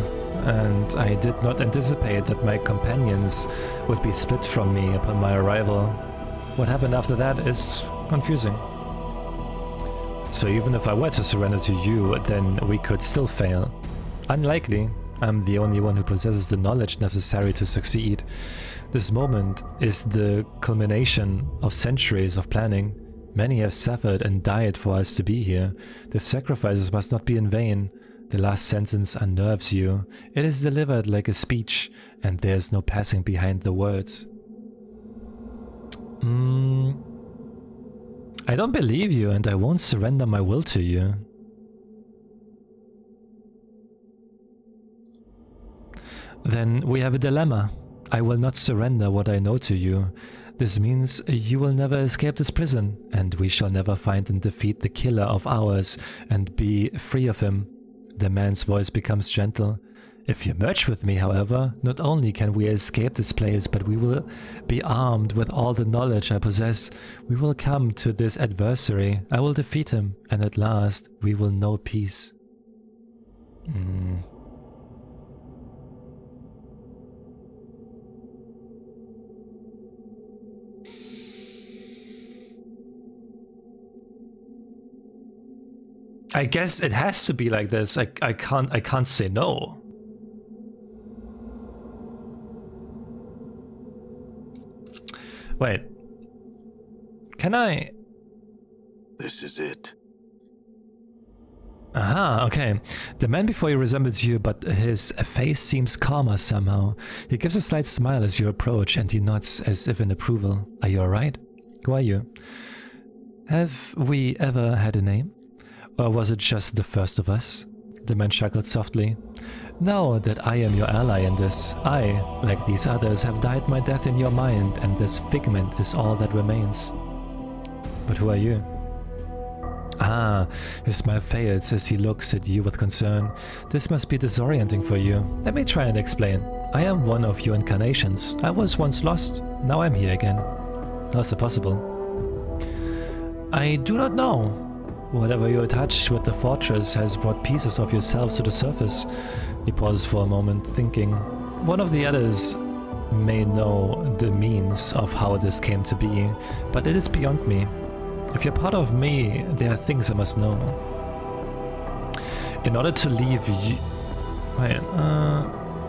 and I did not anticipate that my companions would be split from me upon my arrival. What happened after that is confusing. So even if I were to surrender to you, then we could still fail. Unlikely. I'm the only one who possesses the knowledge necessary to succeed. This moment is the culmination of centuries of planning. Many have suffered and died for us to be here. The sacrifices must not be in vain. The last sentence unnerves you. It is delivered like a speech, and there is no passing behind the words. I don't believe you, and I won't surrender my will to you. Then we have a dilemma. I will not surrender what I know to you. This means you will never escape this prison, and we shall never find and defeat the killer of ours and be free of him. The man's voice becomes gentle. If you merge with me, however, not only can we escape this place, but we will be armed with all the knowledge I possess. We will come to this adversary, I will defeat him, and at last we will know peace. I guess it has to be like this. I can't say no. Wait. Can I? This is it. Aha, okay. The man before you resembles you, but his face seems calmer somehow. He gives a slight smile as you approach, and he nods as if in approval. Are you alright? Who are you? Have we ever had a name? Or was it just the first of us? The man chuckled softly. Now that I am your ally in this, I, like these others, have died my death in your mind, and this figment is all that remains. But who are you? Ah, his smile fades as he looks at you with concern. This must be disorienting for you. Let me try and explain. I am one of your incarnations. I was once lost. Now I'm here again. How's it possible? I do not know. Whatever you touched with the fortress has brought pieces of yourselves to the surface. He paused for a moment, thinking. One of the others may know the means of how this came to be, but it is beyond me. If you're part of me, there are things I must know. In order to leave you... Wait,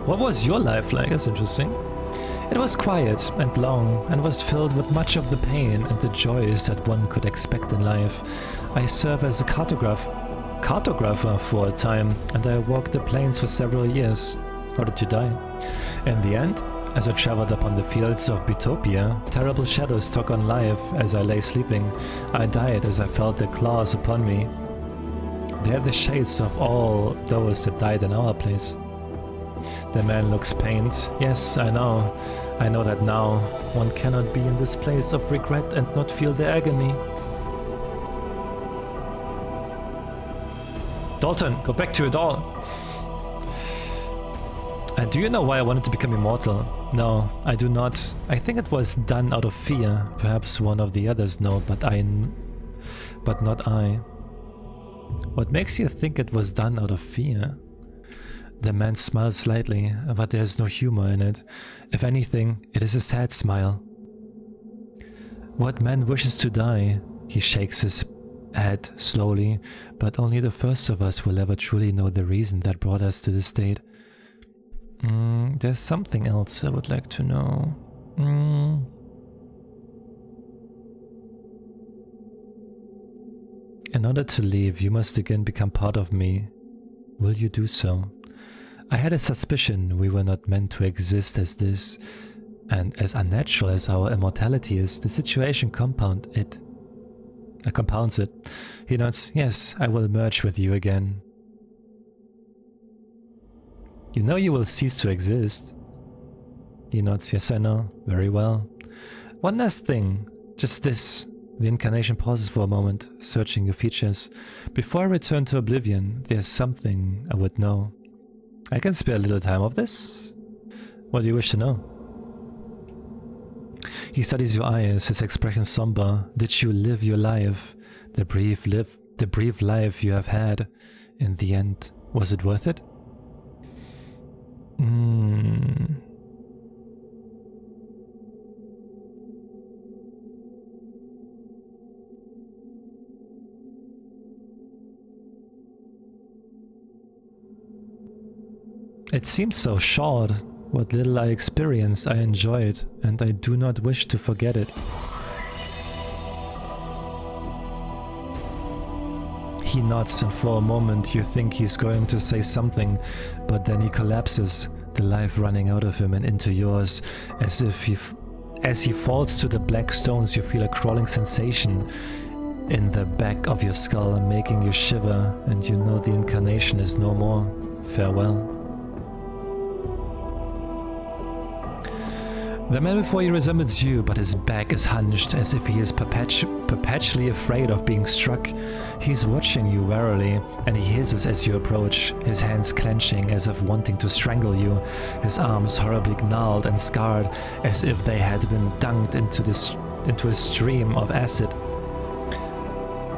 what was your life like? That's interesting. It was quiet and long, and was filled with much of the pain and the joys that one could expect in life. I served as a cartographer for a time, and I walked the plains for several years. How did you die? In the end, as I traveled upon the fields of Bitopia, terrible shadows took on life as I lay sleeping. I died as I felt their claws upon me. They are the shades of all those that died in our place. The man looks pained. Yes, I know. I know that now. One cannot be in this place of regret and not feel the agony. Dalton, go back to your doll. Do you know why I wanted to become immortal? No, I do not. I think it was done out of fear. Perhaps one of the others know, but not I. What makes you think it was done out of fear? The man smiled slightly, but there is no humor in it. If anything, it is a sad smile. What man wishes to die? He shakes his head slowly, but only the first of us will ever truly know the reason that brought us to this state. There's something else I would like to know. In order to leave, you must again become part of me. Will you do so? I had a suspicion we were not meant to exist as this, and as unnatural as our immortality is, the situation compounds it. He nods. Yes, I will merge with you again. You know you will cease to exist. He nods. Yes, I know. Very well. One last thing. Just this. The incarnation pauses for a moment, searching your features. Before I return to oblivion, there's something I would know. I can spare a little time of this. What do you wish to know? He studies your eyes, his expression somber. Did you live your life? The brief life you have had. In the end, was it worth it? It seems so short. What little I experienced, I enjoyed, and I do not wish to forget it. He nods, and for a moment you think he's going to say something, but then he collapses, the life running out of him and into yours. As he falls to the black stones, you feel a crawling sensation in the back of your skull, making you shiver, and you know the incarnation is no more. Farewell. The man before you resembles you, but his back is hunched as if he is perpetually afraid of being struck. He's watching you warily, and he hisses as you approach, his hands clenching as if wanting to strangle you, his arms horribly gnarled and scarred as if they had been dunked into a stream of acid.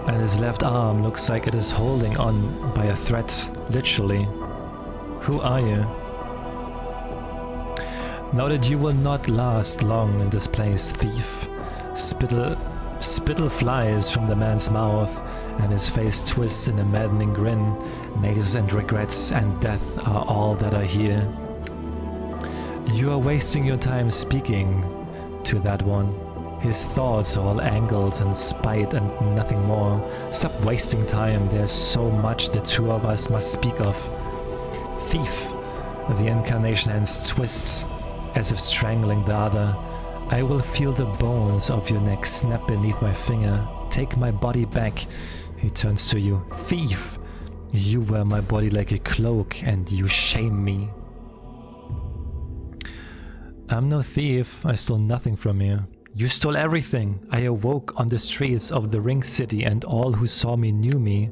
And his left arm looks like it is holding on by a thread, literally. Who are you? Know that you will not last long in this place, thief. Spittle flies from the man's mouth, and his face twists in a maddening grin. Maze and regrets and death are all that I hear. You are wasting your time speaking to that one. His thoughts are all angled and spite and nothing more. Stop wasting time, there's so much the two of us must speak of. Thief! The incarnation hands twists, as if strangling the other. I will feel the bones of your neck snap beneath my finger. Take my body back. He turns to you. Thief! You wear my body like a cloak, and you shame me. I'm no thief. I stole nothing from you. You stole everything. I awoke on the streets of the Ring City, and all who saw me knew me.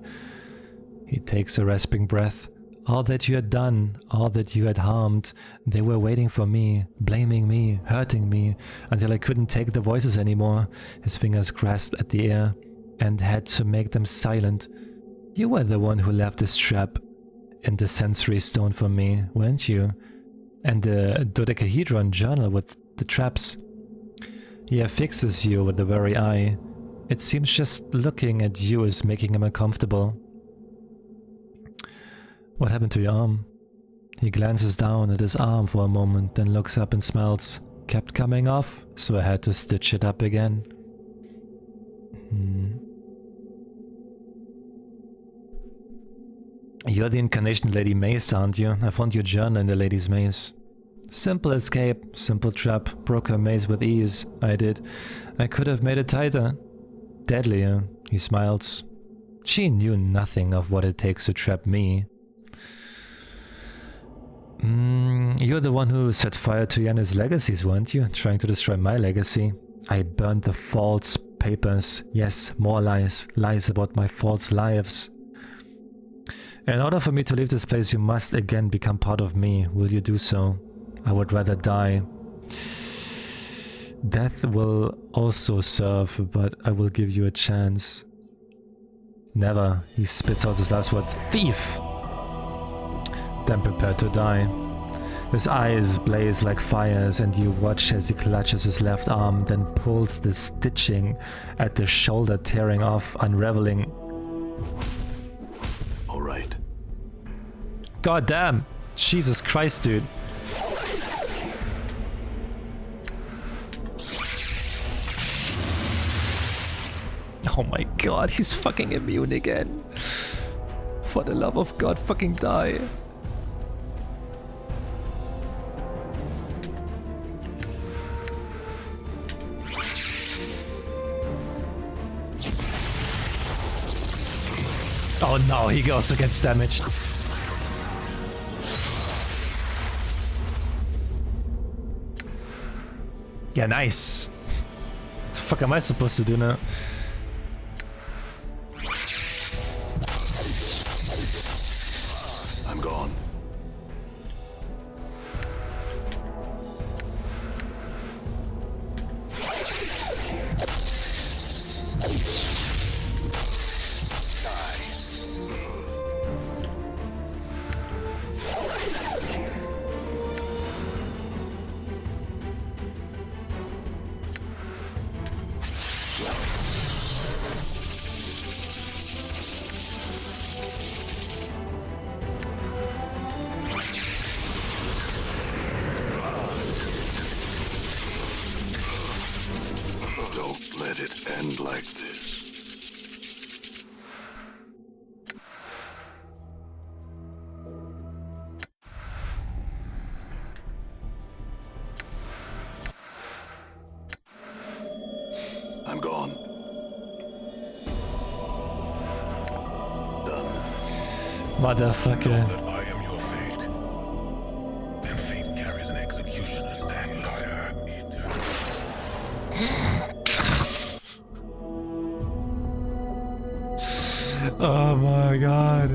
He takes a rasping breath. All that you had done, all that you had harmed, they were waiting for me, blaming me, hurting me, until I couldn't take the voices anymore. His fingers grasped at the air, and had to make them silent. You were the one who left this trap in the sensory stone for me, weren't you? And the dodecahedron journal with the traps. He affixes you with the very eye. It seems just looking at you is making him uncomfortable. What happened to your arm? He glances down at his arm for a moment, then looks up and smells. Kept coming off, so I had to stitch it up again. You're the incarnation Lady Maze, aren't you? I found your journal in the Lady's Maze. Simple escape, simple trap, broke her maze with ease. I did. I could have made it tighter. Deadlier, he smiles. She knew nothing of what it takes to trap me. You're the one who set fire to Yanni's legacies, weren't you? Trying to destroy my legacy. I burned the false papers. Yes, more lies. Lies about my false lives. In order for me to leave this place, you must again become part of me. Will you do so? I would rather die. Death will also serve, but I will give you a chance. Never. He spits out his last words. Thief! Then prepare to die. His eyes blaze like fires, and you watch as he clutches his left arm, then pulls the stitching at the shoulder, tearing off, unraveling. All right. God damn! Jesus Christ, dude. Oh my god, he's fucking immune again. For the love of God, fucking die. Oh no, he also gets damaged. Yeah, nice. What the fuck am I supposed to do now? I'm gone. Don't let it end like this. I'm gone. Done. Motherfucker. That I am your fate, and fate carries an executioner's axe. Oh my god.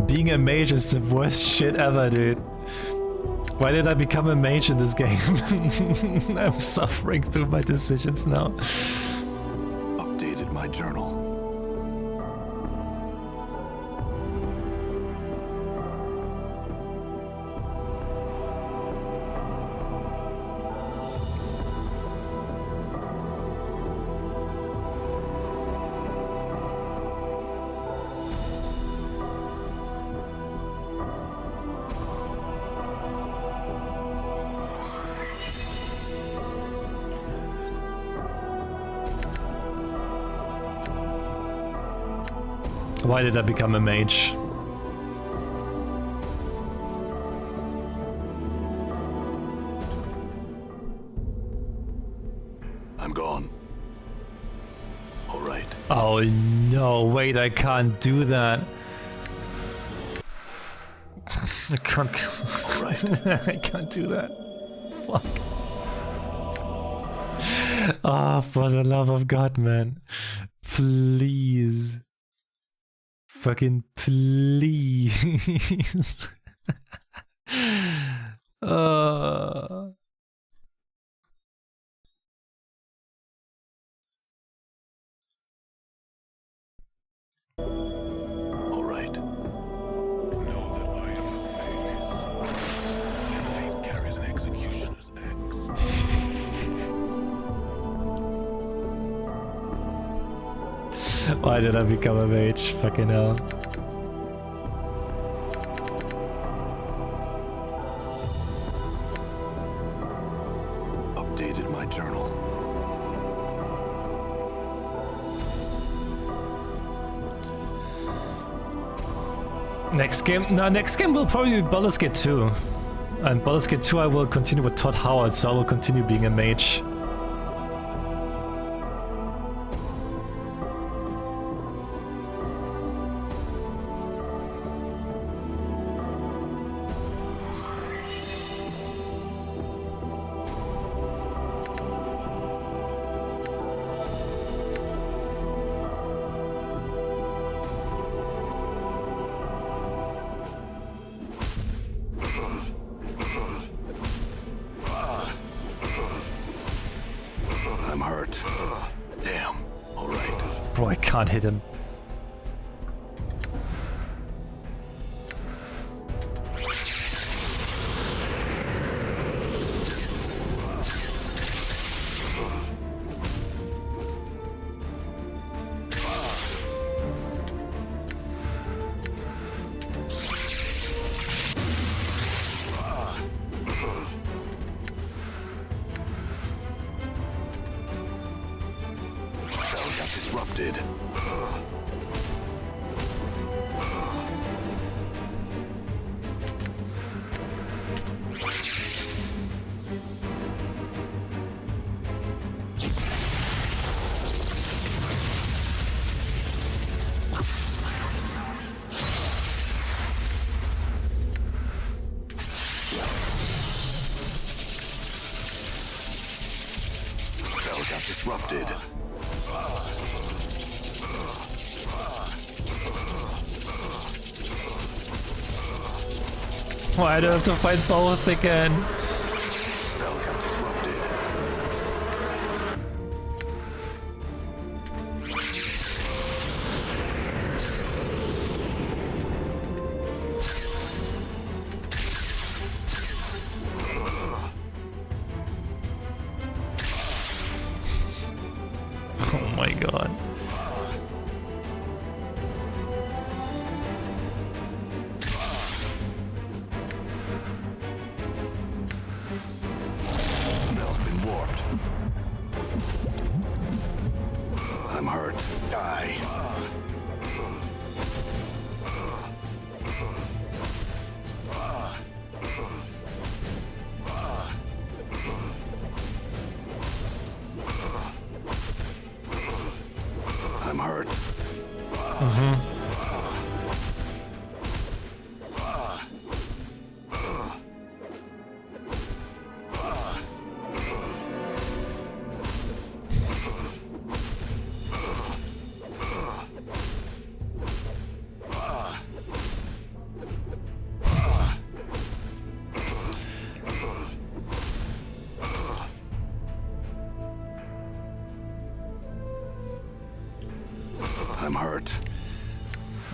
Being a mage is the worst shit ever, dude. Why did I become a mage in this game? I'm suffering through my decisions now. Updated my journal. Why did I become a mage? I'm gone. All right. Oh no, wait, I can't do that. I can't. All right. I can't do that. Fuck. Ah, for the love of God, man. Please. Fucking please. All right. Know that I am your fate, and fate carries an executioner's axe. Why did I become a mage? Fucking hell. Updated my journal. Next game? No, next game will probably be Baldur's Gate 2. And Baldur's Gate 2 I will continue with Todd Howard, so I will continue being a mage. I'm hurt. Damn. All right. Bro, I can't hit him. Disrupted. Cell got disrupted. Why do I have to fight both again? Cell got disrupted. Oh my god. Spell's been warped. I'm hurt. Die. I'm hurt. I'm hurt.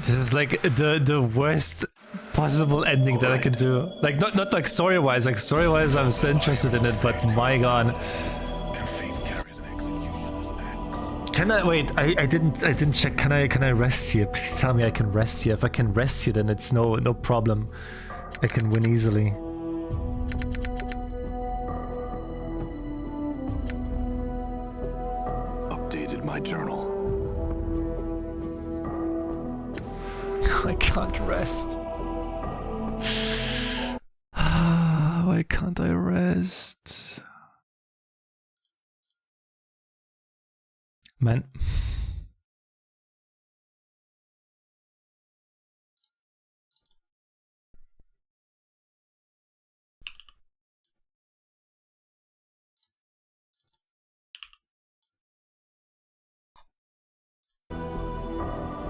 This is like the worst possible ending that I can do. Like not like story-wise, like story-wise I'm so interested in it, but my god. And fate carries an executioner's axe. Can I wait, I didn't check. Can I rest here? Please tell me I can rest here. If I can rest here then it's no problem. I can win easily. Updated my journal. I can't rest. Why can't I rest? Man.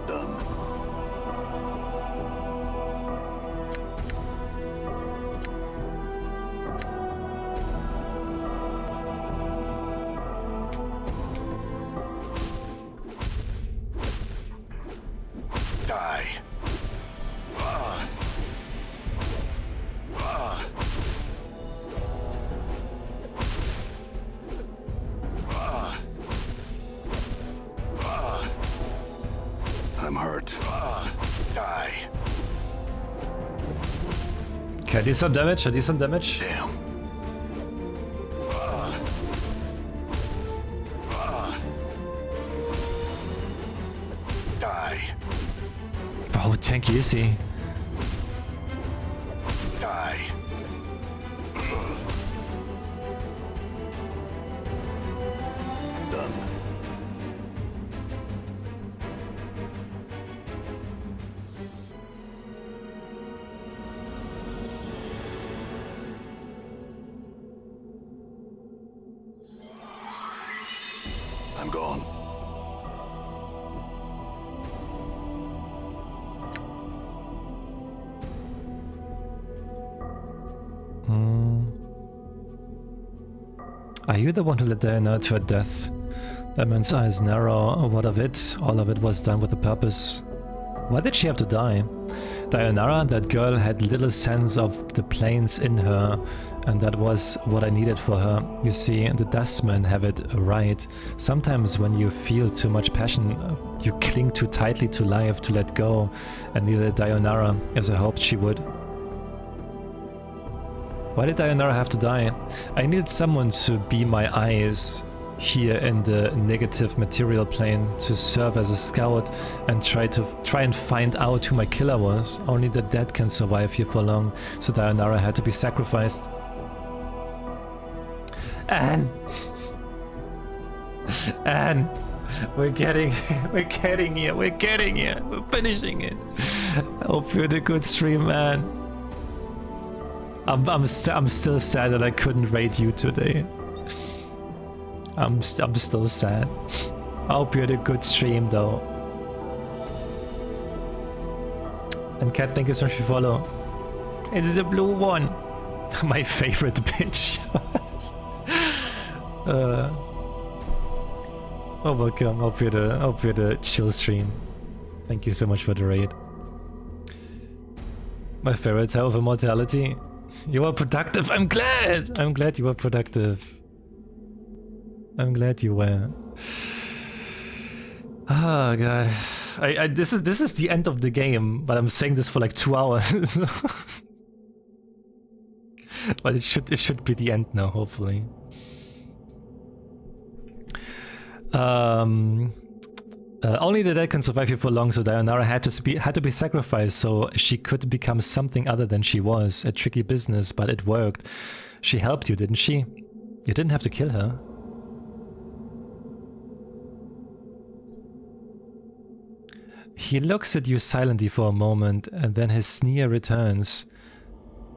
Done. Die. I'm hurt. Die. Okay, decent damage, a decent damage. Damn. Die. Oh, tanky is he? Die. Done. I'm gone. Are you the one who led Diana to her death? That man's eyes narrow. What of it? All of it was done with a purpose. Why did she have to die? Dianara, that girl, had little sense of the planes in her, and that was what I needed for her. You see, the dustmen have it right. Sometimes when you feel too much passion, you cling too tightly to life to let go, and neither Dianara as I hoped she would. Why did Dianara have to die? I needed someone to be my eyes here in the negative material plane, to serve as a scout and try and find out who my killer was. Only the dead can survive here for long, so Dianara had to be sacrificed. Anne! Anne! We're getting here, we're getting here, we're finishing it. Hope you had a good stream, Anne. I'm still sad that I couldn't raid you today. I'm still sad. I hope you had a good stream though. And Kat, thank you so much for follow. It's the blue one. My favorite bitch. Oh, welcome. Hope you had a chill stream. Thank you so much for the raid. My favorite type of immortality. You were productive. I'm glad. I'm glad you were productive. I'm glad you were. Oh god. This is the end of the game, but I'm saying this for like 2 hours. But it should be the end now, hopefully. Only the dead can survive here for long, so Dianara had to be sacrificed so she could become something other than she was. A tricky business, but it worked. She helped you, didn't she? You didn't have to kill her. He looks at you silently for a moment, and then his sneer returns.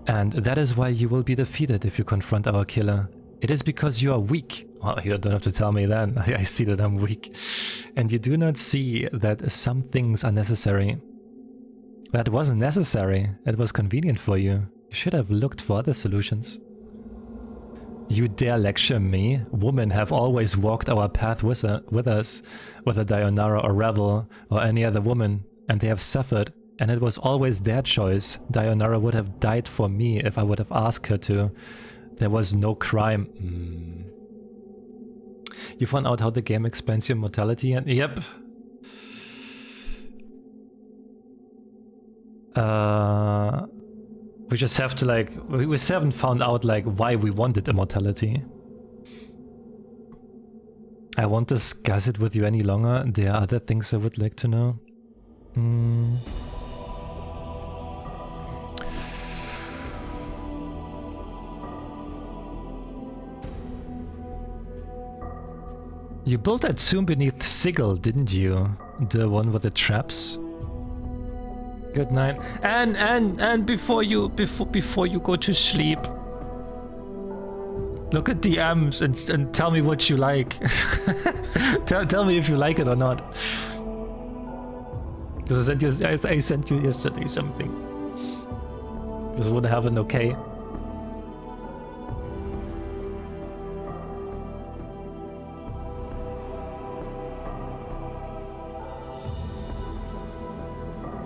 And that is why you will be defeated if you confront our killer. It is because you are weak. Well, you don't have to tell me that. I see that I'm weak. And you do not see that some things are necessary. That wasn't necessary. It was convenient for you. You should have looked for other solutions. You dare lecture me? Women have always walked our path with us, whether Dianara or Revel or any other woman, and they have suffered, and it was always their choice. Dianara would have died for me if I would have asked her to. There was no crime. You found out how the game explains your mortality, and yep. We just have to like, we still haven't found out like why we wanted immortality. I won't discuss it with you any longer. There are other things I would like to know. You built that tomb beneath Sigil, didn't you? The one with the traps. Good night. And before you go to sleep, look at DMs and tell me what you like. tell me if you like it or not. Because I sent you yesterday something. Just want to have an okay.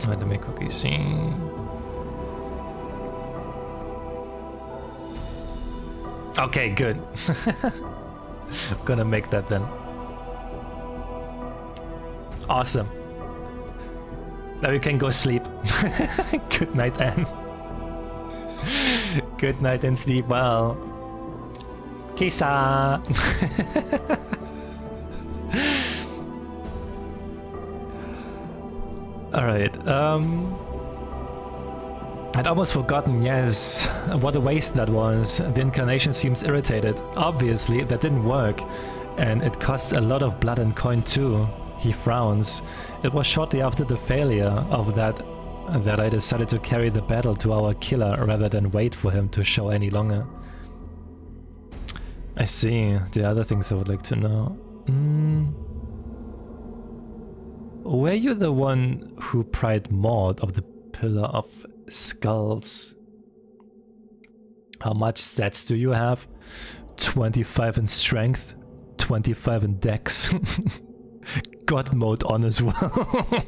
Let me quickly see. Okay, good. I'm gonna make that then. Awesome. Now you can go sleep. Good night, Anne. Good night and sleep well. Kisa. Alright, I'd almost forgotten, yes, what a waste that was. The incarnation seems irritated. Obviously, that didn't work, and it cost a lot of blood and coin too. He frowns. It was shortly after the failure of that I decided to carry the battle to our killer rather than wait for him to show any longer. I see. The other things I would like to know. Were you the one who pried Maud of the Pillar of Skulls? How much stats do you have? 25 in strength, 25 in dex. God mode on as well.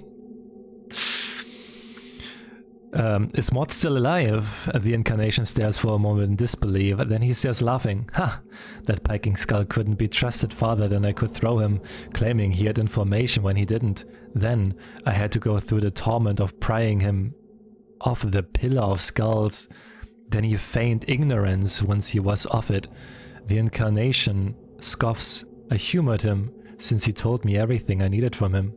Is Maud still alive? The incarnation stares for a moment in disbelief, then he stares laughing. Ha! That piking skull couldn't be trusted farther than I could throw him, claiming he had information when he didn't. Then I had to go through the torment of prying him off the Pillar of Skulls. Then he feigned ignorance once he was off it. The incarnation scoffs. I humored him, since he told me everything I needed from him.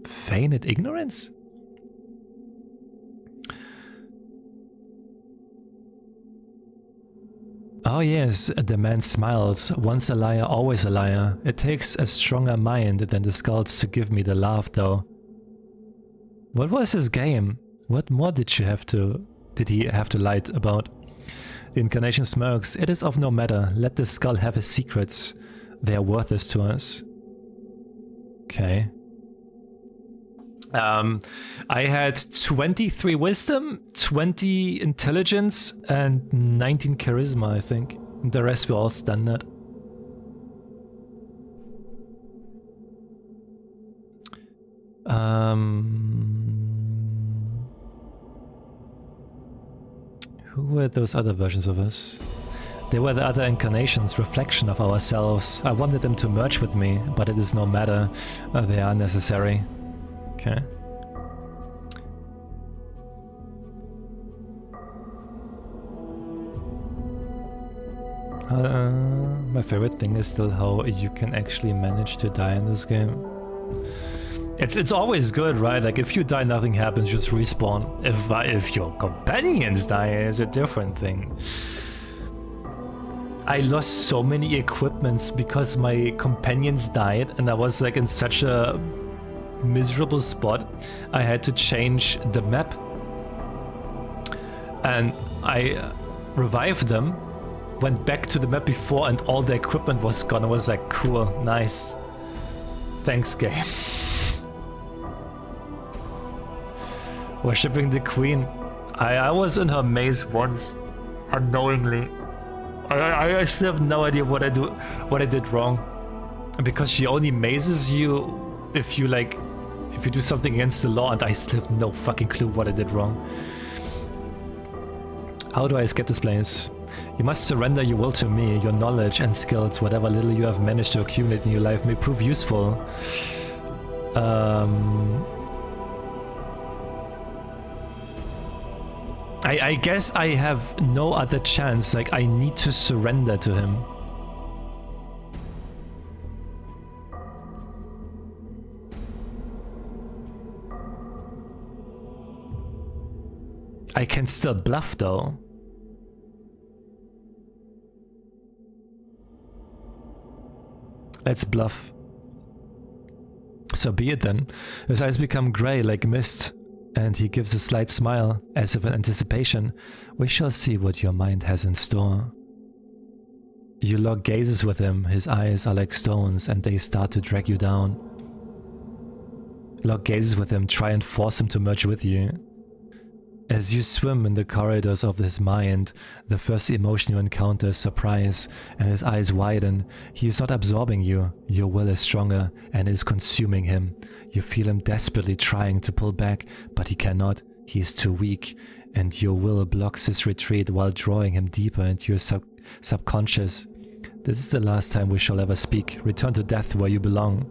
Feigned ignorance? Oh yes, the man smiles. Once a liar, always a liar. It takes a stronger mind than the skulls to give me the laugh, though. What was his game? What more did he have to lie about? The incarnation smirks. It is of no matter. Let the skull have his secrets. They are worthless to us. Okay. I had 23 wisdom, 20 intelligence, and 19 charisma, I think. The rest were all standard. Who were those other versions of us? They were the other incarnations, reflection of ourselves. I wanted them to merge with me, but it is no matter. They are necessary. Okay. My favorite thing is still how you can actually manage to die in this game. It's always good, right? Like if you die, nothing happens, just respawn. If your companions die, it's a different thing. I lost so many equipments because my companions died, and I was like in such a miserable spot. I had to change the map, and I revived them, went back to the map before, and all the equipment was gone. I was like, cool, nice, thanks game. Worshipping the queen. I was in her maze once, unknowingly. I still have no idea what I did wrong, because she only mazes you if you do something against the law, and I still have no fucking clue what I did wrong. How do I escape this place? You must surrender your will to me. Your knowledge and skills, whatever little you have managed to accumulate in your life, may prove useful. I guess I have no other chance. Like, I need to surrender to him. I can still bluff though. Let's bluff. So be it then. His eyes become grey like mist, and he gives a slight smile, as if in anticipation. We shall see what your mind has in store. You lock gazes with him. His eyes are like stones, and they start to drag you down. Lock gazes with him, try and force him to merge with you. As you swim in the corridors of his mind, the first emotion you encounter is surprise, and his eyes widen. He is not absorbing you. Your will is stronger and is consuming him. You feel him desperately trying to pull back, but he cannot. He is too weak, and your will blocks his retreat while drawing him deeper into your subconscious. This is the last time we shall ever speak. Return to death where you belong.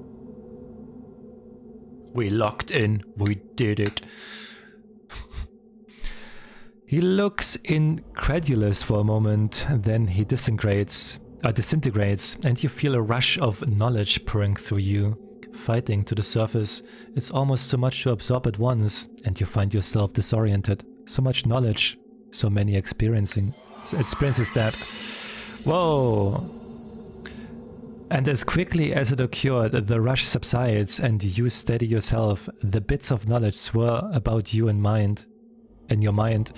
We locked in. We did it. He looks incredulous for a moment, then he disintegrates, and you feel a rush of knowledge pouring through you, fighting to the surface. It's almost too much to absorb at once, and you find yourself disoriented. So much knowledge, so many experiences that. Whoa! And as quickly as it occurred, the rush subsides, and you steady yourself. The bits of knowledge swirl about you in your mind,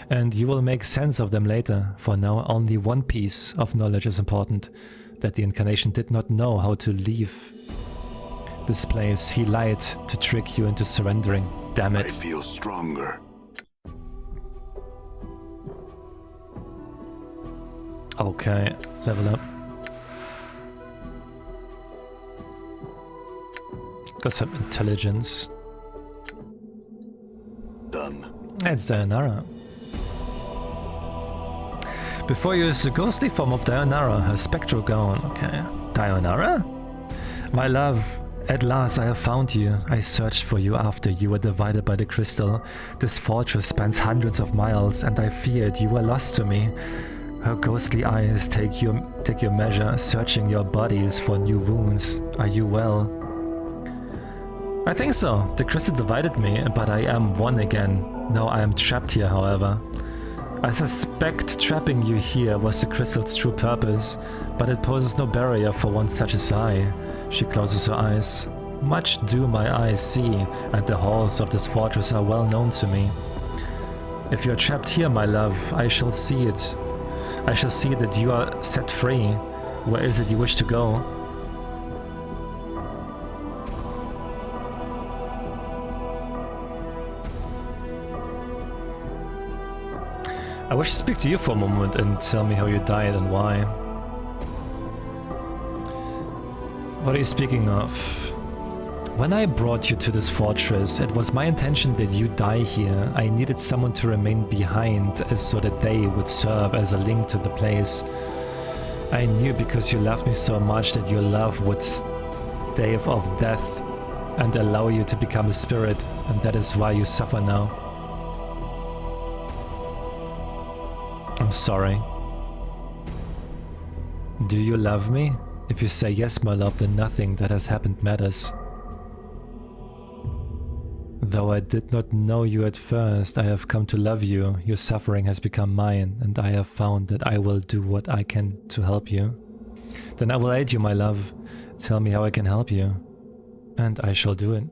and you will make sense of them later. For now, only one piece of knowledge is important, that the incarnation did not know how to leave this place. He lied to trick you into surrendering. Damn it. I feel stronger. Okay, level up. Got some intelligence. Done. It's Dayanara. Before you is the ghostly form of Dayanara, her spectral gown. Okay. Dayanara? My love, at last I have found you. I searched for you after you were divided by the crystal. This fortress spans hundreds of miles, and I feared you were lost to me. Her ghostly eyes take your measure, searching your bodies for new wounds. Are you well? I think so. The crystal divided me, but I am one again. Now I am trapped here, however. I suspect trapping you here was the crystal's true purpose, but it poses no barrier for one such as I. She closes her eyes. Much do my eyes see, and the halls of this fortress are well known to me. If you are trapped here, my love, I shall see it. I shall see that you are set free. Where is it you wish to go? I wish to speak to you for a moment and tell me how you died and why. What are you speaking of? When I brought you to this fortress, it was my intention that you die here. I needed someone to remain behind so that they would serve as a link to the place. I knew because you loved me so much that your love would stave off death and allow you to become a spirit, and that is why you suffer now. I'm sorry. Do you love me? If you say yes, my love, then nothing that has happened matters. Though I did not know you at first, I have come to love you. Your suffering has become mine, and I have found that I will do what I can to help you. Then I will aid you, my love. Tell me how I can help you, and I shall do it.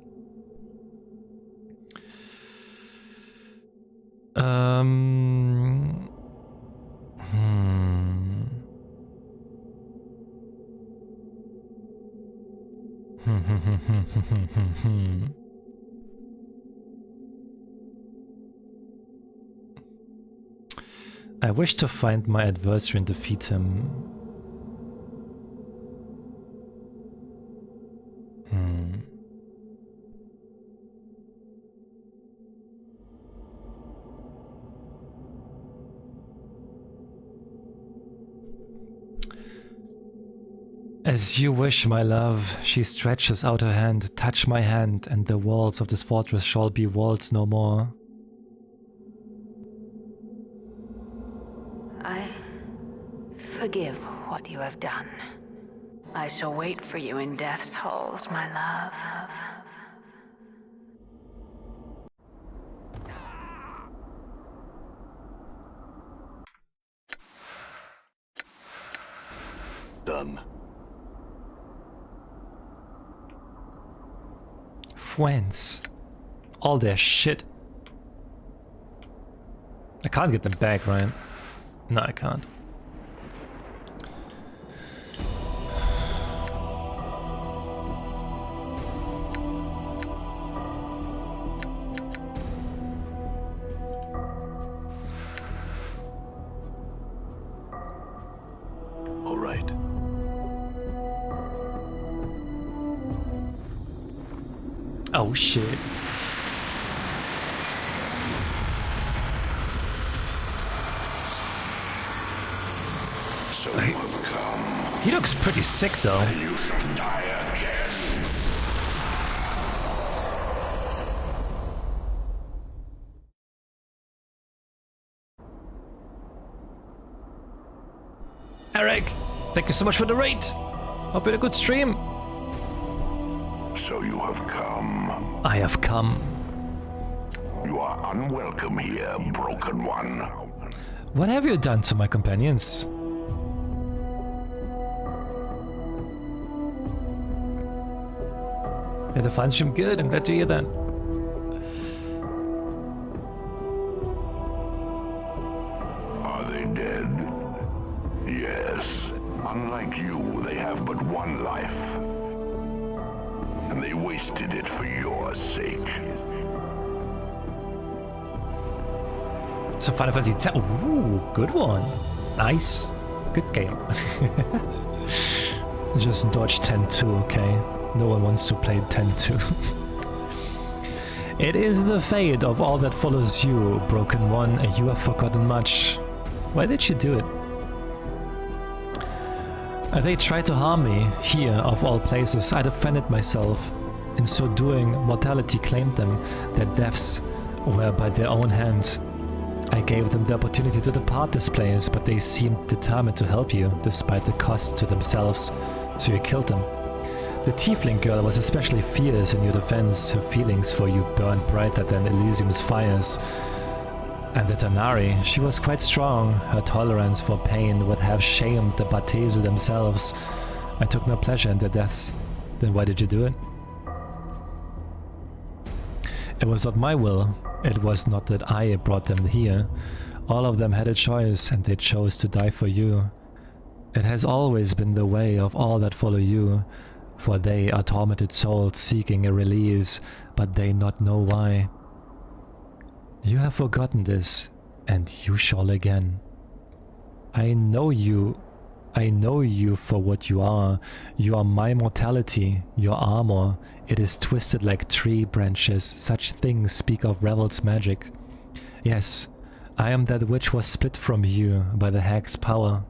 I wish to find my adversary and defeat him. As you wish, my love. She stretches out her hand. Touch my hand, and the walls of this fortress shall be walls no more. I forgive what you have done. I shall wait for you in death's halls, my love. Done. friends. All their shit. I can't get them back, right? No, I can't. All right. Oh shit. So you have come. He looks pretty sick though. You shall die again. Eric, thank you so much for the raid. Hope you had a good stream. So you have come. I have come. You are unwelcome here, Broken One. What have you done to my companions? Yeah, the fun stream good. I'm glad to hear that. Are they dead? Yes. Unlike you, they have but one life. And they wasted it for your sake. So Final Fantasy X. Ooh, good one. Nice. Good game. Just dodge 10-2, okay? No one wants to play 10-2. It is the fate of all that follows you, Broken One, and you have forgotten much. Why did you do it? They tried to harm me, here of all places. I defended myself. In so doing, mortality claimed them. Their deaths were by their own hand. I gave them the opportunity to depart this place, but they seemed determined to help you, despite the cost to themselves, so you killed them. The Tiefling girl was especially fierce in your defense. Her feelings for you burned brighter than Elysium's fires. And the Tanari, she was quite strong. Her tolerance for pain would have shamed the Batezu themselves. I took no pleasure in their deaths. Then why did you do it? It was not my will. It was not that I brought them here. All of them had a choice, and they chose to die for you. It has always been the way of all that follow you, for they are tormented souls seeking a release, but they not know why. You have forgotten this, and you shall again. I know you for what you are. You are my mortality, your armor. It is twisted like tree branches. Such things speak of Revel's magic. Yes, I am that which was split from you by the hag's power.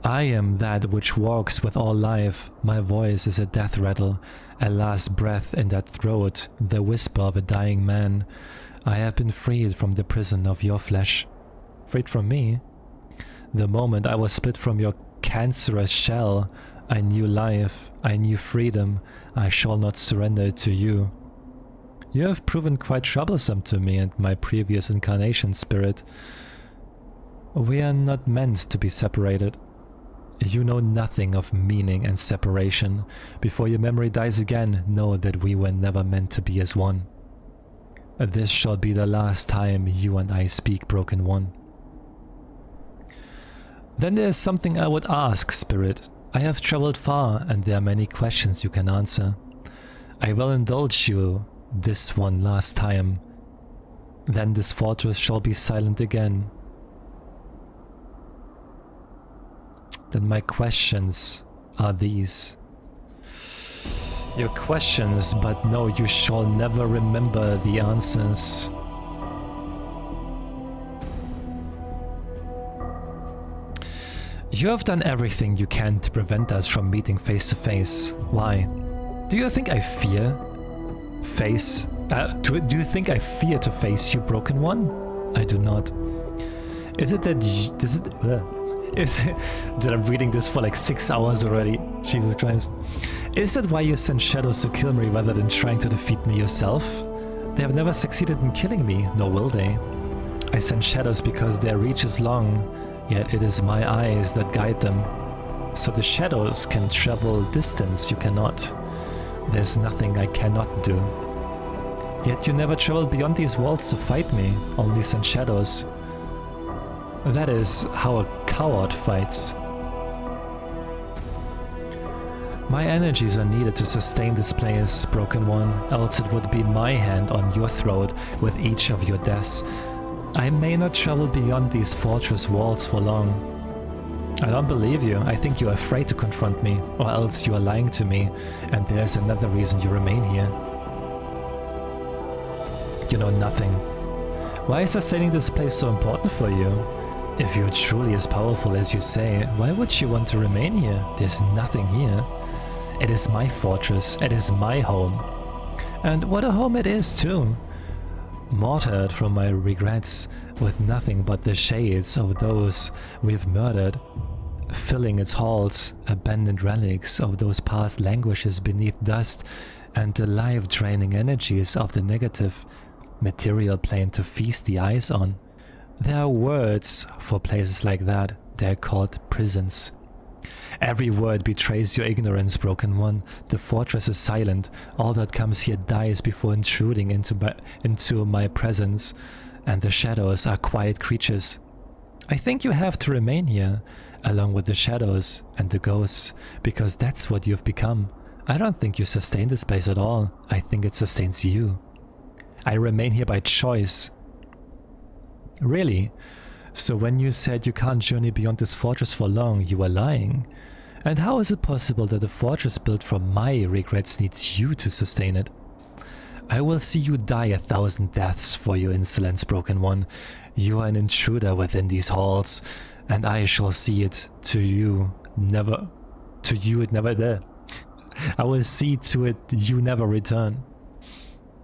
I am that which walks with all life. My voice is a death rattle, a last breath in that throat, the whisper of a dying man. I have been freed from the prison of your flesh. Freed from me? The moment I was split from your cancerous shell, I knew life, I knew freedom. I shall not surrender it to you. You have proven quite troublesome to me and my previous incarnation, Spirit. We are not meant to be separated. You know nothing of meaning and separation. Before your memory dies again, know that we were never meant to be as one. This shall be the last time you and I speak, Broken One. Then there is something I would ask, Spirit. I have traveled far, and there are many questions you can answer. I will indulge you this one last time. Then this fortress shall be silent again. Then my questions are these. Your questions, but no, you shall never remember the answers. You have done everything you can to prevent us from meeting face to face. Why? Do you think I fear do you think I fear to face you, Broken One? I do not. Is it that that I'm reading this for like 6 hours already? Jesus Christ. Is that why you sent shadows to kill me rather than trying to defeat me yourself? They have never succeeded in killing me, nor will they. I send shadows because their reach is long, yet it is my eyes that guide them. So the shadows can travel distance you cannot. There's nothing I cannot do. Yet you never traveled beyond these walls to fight me, only sent shadows. That is how a coward fights. My energies are needed to sustain this place, Broken One, else it would be my hand on your throat with each of your deaths. I may not travel beyond these fortress walls for long. I don't believe you. I think you're afraid to confront me, or else you are lying to me, and there's another reason you remain here. You know nothing. Why is sustaining this place so important for you? If you're truly as powerful as you say, why would you want to remain here? There's nothing here. It is my fortress, it is my home. And what a home it is too. Martyred from my regrets, with nothing but the shades of those we've murdered, filling its halls, abandoned relics of those past languishes beneath dust, and the life-draining energies of the negative material plane to feast the eyes on. There are words for places like that. They're called prisons. Every word betrays your ignorance, Broken One. The fortress is silent. All that comes here dies before intruding into my presence, and the shadows are quiet creatures. I think you have to remain here, along with the shadows and the ghosts, because that's what you've become. I don't think you sustain this place at all. I think it sustains you. I remain here by choice. Really? So when you said you can't journey beyond this fortress for long, you were lying. And how is it possible that a fortress built from my regrets needs you to sustain it? I will see you die 1,000 deaths for your insolence, Broken One. You are an intruder within these halls, and I shall see it to you never... To you it never there. I will see to it you never return.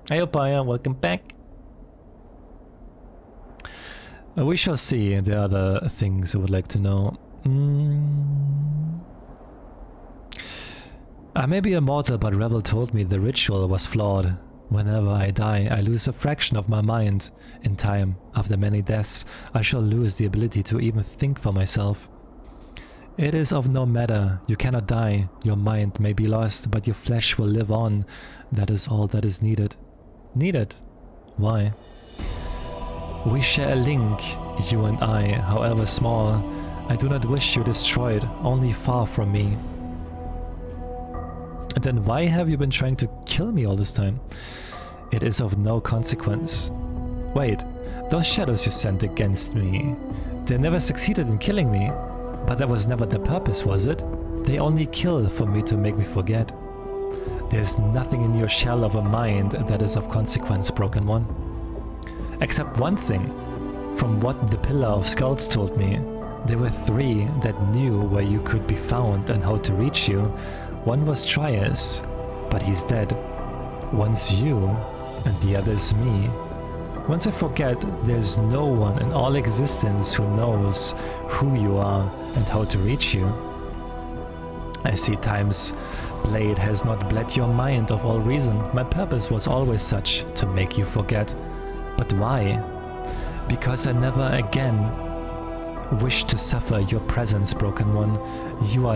Hey Opaya, welcome back. We shall see the other things I would like to know. I may be immortal, but Revel told me the ritual was flawed. Whenever I die, I lose a fraction of my mind. In time, after many deaths, I shall lose the ability to even think for myself. It is of no matter. You cannot die. Your mind may be lost, but your flesh will live on. That is all that is needed. Needed? Why? We share a link, you and I, however small. I do not wish you destroyed, only far from me. And then why have you been trying to kill me all this time? It is of no consequence. Wait, those shadows you sent against me, they never succeeded in killing me. But that was never the purpose, was it? They only kill for me to make me forget. There's nothing in your shell of a mind that is of consequence, Broken One. Except one thing. From what the Pillar of Skulls told me, there were 3 that knew where you could be found and how to reach you. One was Trias, but he's dead. One's you, and the other's me. Once I forget, there's no one in all existence who knows who you are and how to reach you. I see Time's blade has not bled your mind of all reason. My purpose was always such, to make you forget. But why? Because I never again wish to suffer your presence, Broken One. You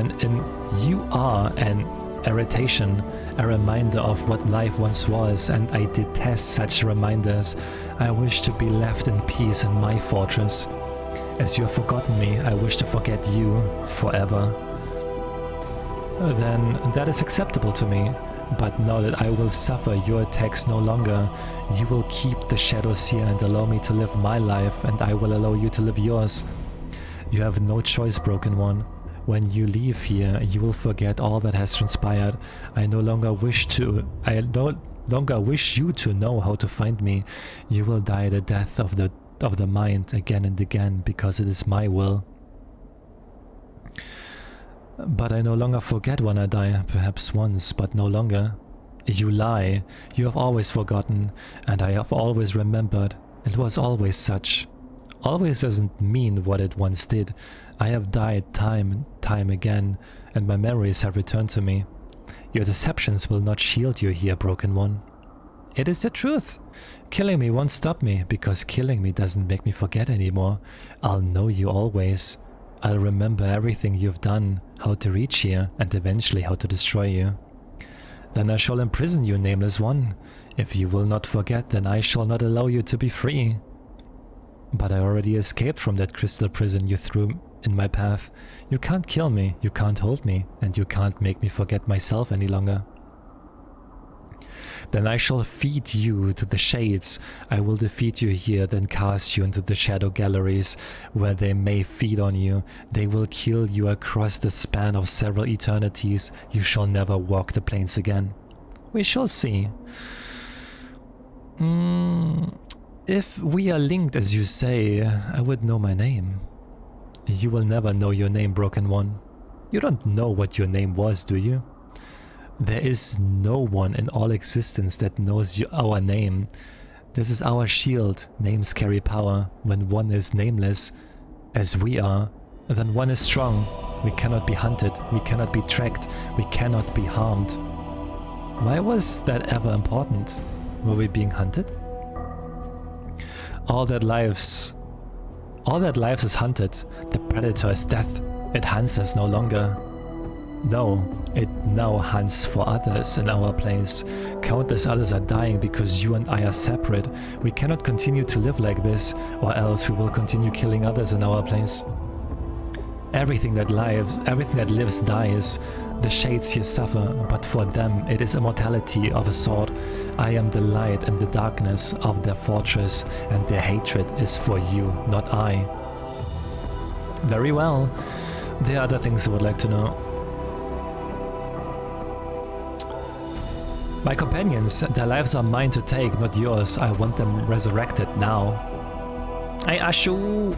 are an irritation, a reminder of what life once was, and I detest such reminders. I wish to be left in peace in my fortress. As you have forgotten me, I wish to forget you forever. Then that is acceptable to me. But now that I will suffer your attacks no longer, you will keep the shadows here and allow me to live my life, and I will allow you to live yours. You have no choice, Broken One. When you leave here, you will forget all that has transpired. I no longer wish you to know how to find me. You will die the death of the mind again and again, because it is my will. But I no longer forget when I die, perhaps once, but no longer. You lie. You have always forgotten, and I have always remembered. It was always such. Always doesn't mean what it once did. I have died time and time again, and my memories have returned to me. Your deceptions will not shield you here, Broken One. It is the truth. Killing me won't stop me, because killing me doesn't make me forget anymore. I'll know you always. I'll remember everything you've done, how to reach here, and eventually how to destroy you. Then I shall imprison you, nameless one. If you will not forget, then I shall not allow you to be free. But I already escaped from that crystal prison you threw in my path. You can't kill me, you can't hold me, and you can't make me forget myself any longer. Then I shall feed you to the shades. I will defeat you here, then cast you into the shadow galleries, where they may feed on you. They will kill you across the span of several eternities. You shall never walk the plains again. We shall see. If we are linked, as you say, I would know my name. You will never know your name, Broken One. You don't know what your name was, do you? There is no one in all existence that knows our name. This is our shield. Names carry power. When one is nameless, as we are, then one is strong. We cannot be hunted. We cannot be tracked. We cannot be harmed. Why was that ever important? Were we being hunted? All that lives is hunted. The predator is death. It hunts us no longer. No, it now hunts for others in our place. Countless others are dying because you and I are separate. We cannot continue to live like this, or else we will continue killing others in our place. Everything that lives dies. The shades here suffer, but for them it is immortality of a sort. I am the light in the darkness of their fortress, and their hatred is for you, not I. Very well. There are other things I would like to know. My companions, their lives are mine to take, not yours. I want them resurrected now. Hey, Ashu!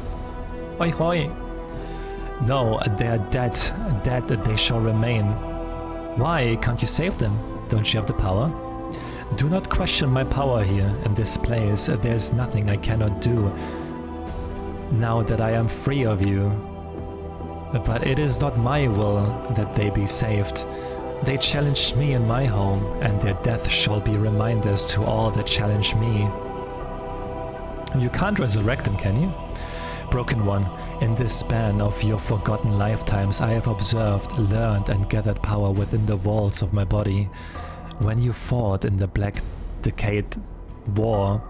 Hoi hoi! No, they are dead. Dead they shall remain. Why can't you save them? Don't you have the power? Do not question my power here, in this place. There's nothing I cannot do, now that I am free of you. But it is not my will that they be saved. They challenged me in my home, and their death shall be reminders to all that challenge me. You can't resurrect them, can you? Broken One, in this span of your forgotten lifetimes, I have observed, learned, and gathered power within the walls of my body. When you fought in the Black Decade War,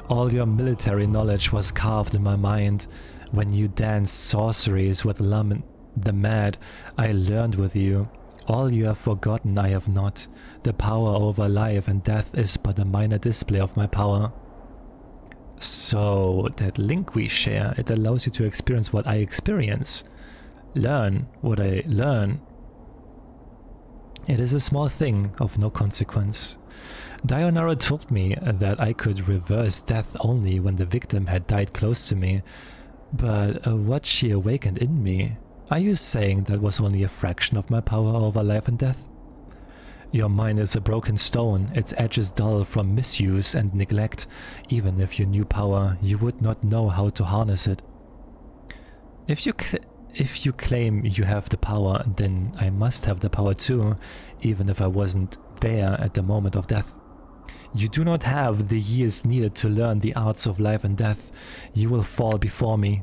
all your military knowledge was carved in my mind. When you danced sorceries with Lum the Mad, I learned with you. All you have forgotten I have not. The power over life and death is but a minor display of my power. So, that link we share, it allows you to experience what I experience. Learn what I learn. It is a small thing of no consequence. Dionara told me that I could reverse death only when the victim had died close to me. But what she awakened in me, are you saying that was only a fraction of my power over life and death? Your mind is a broken stone, its edge is dull from misuse and neglect. Even if you knew power, you would not know how to harness it. If you claim you have the power, then I must have the power too, even if I wasn't there at the moment of death. You do not have the years needed to learn the arts of life and death. You will fall before me.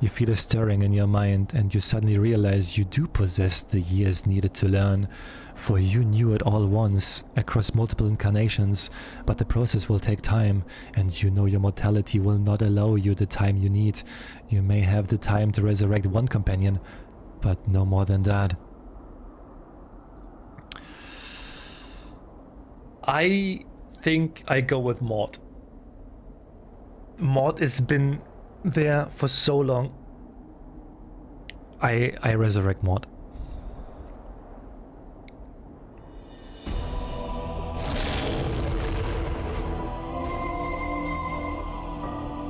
You feel a stirring in your mind, and you suddenly realize you do possess the years needed to learn, for you knew it all once, across multiple incarnations, but the process will take time, and you know your mortality will not allow you the time you need. You may have the time to resurrect one companion, but no more than that. I think I go with Mort. Mort has been there for so long. I resurrect Mort.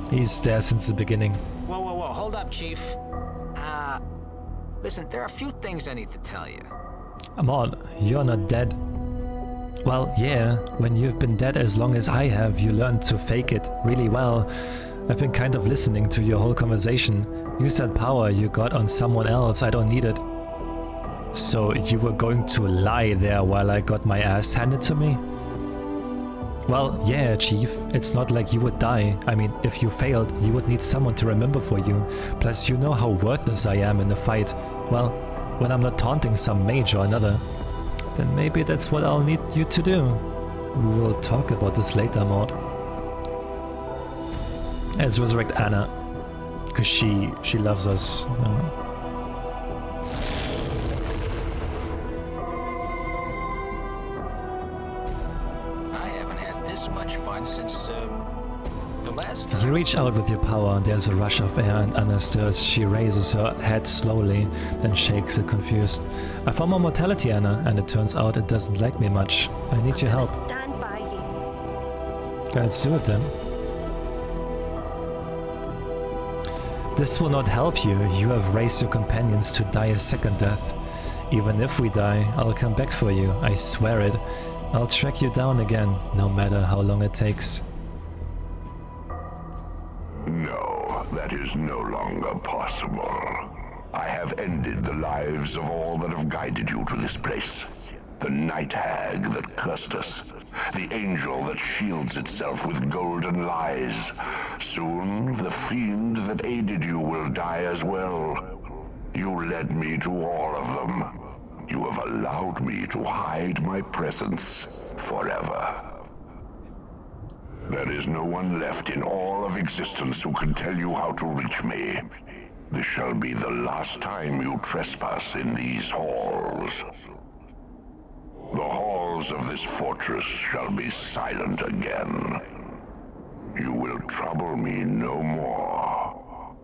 He's there since the beginning. Whoa, whoa, whoa, hold up, Chief. Listen, there are a few things I need to tell you. Mort, you're not dead. Well, yeah, when you've been dead as long as I have, you learned to fake it really well. I've been kind of listening to your whole conversation. You said power you got on someone else, I don't need it. So you were going to lie there while I got my ass handed to me? Well, yeah, Chief, it's not like you would die. I mean, if you failed, you would need someone to remember for you. Plus, you know how worthless I am in a fight. Well, when I'm not taunting some mage or another. then maybe that's what I'll need you to do. We will talk about this later, Maud. Let's resurrect Anna, because she loves us. I haven't had this much fun since the last time. You reach out with your power, there's a rush of air and Anna stirs. She raises her head slowly, then shakes it confused. I found my mortality, Anna, and it turns out it doesn't like me much. I need your help. Stand by you. Let's do it then. This will not help you. You have raised your companions to die a second death. Even if we die, I'll come back for you. I swear it. I'll track you down again, no matter how long it takes. No, that is no longer possible. I have ended the lives of all that have guided you to this place. The night hag that cursed us. The angel that shields itself with golden lies. Soon, the fiend that aided you will die as well. You led me to all of them. You have allowed me to hide my presence forever. There is no one left in all of existence who can tell you how to reach me. This shall be the last time you trespass in these halls. The halls of this fortress shall be silent again. You will trouble me no more.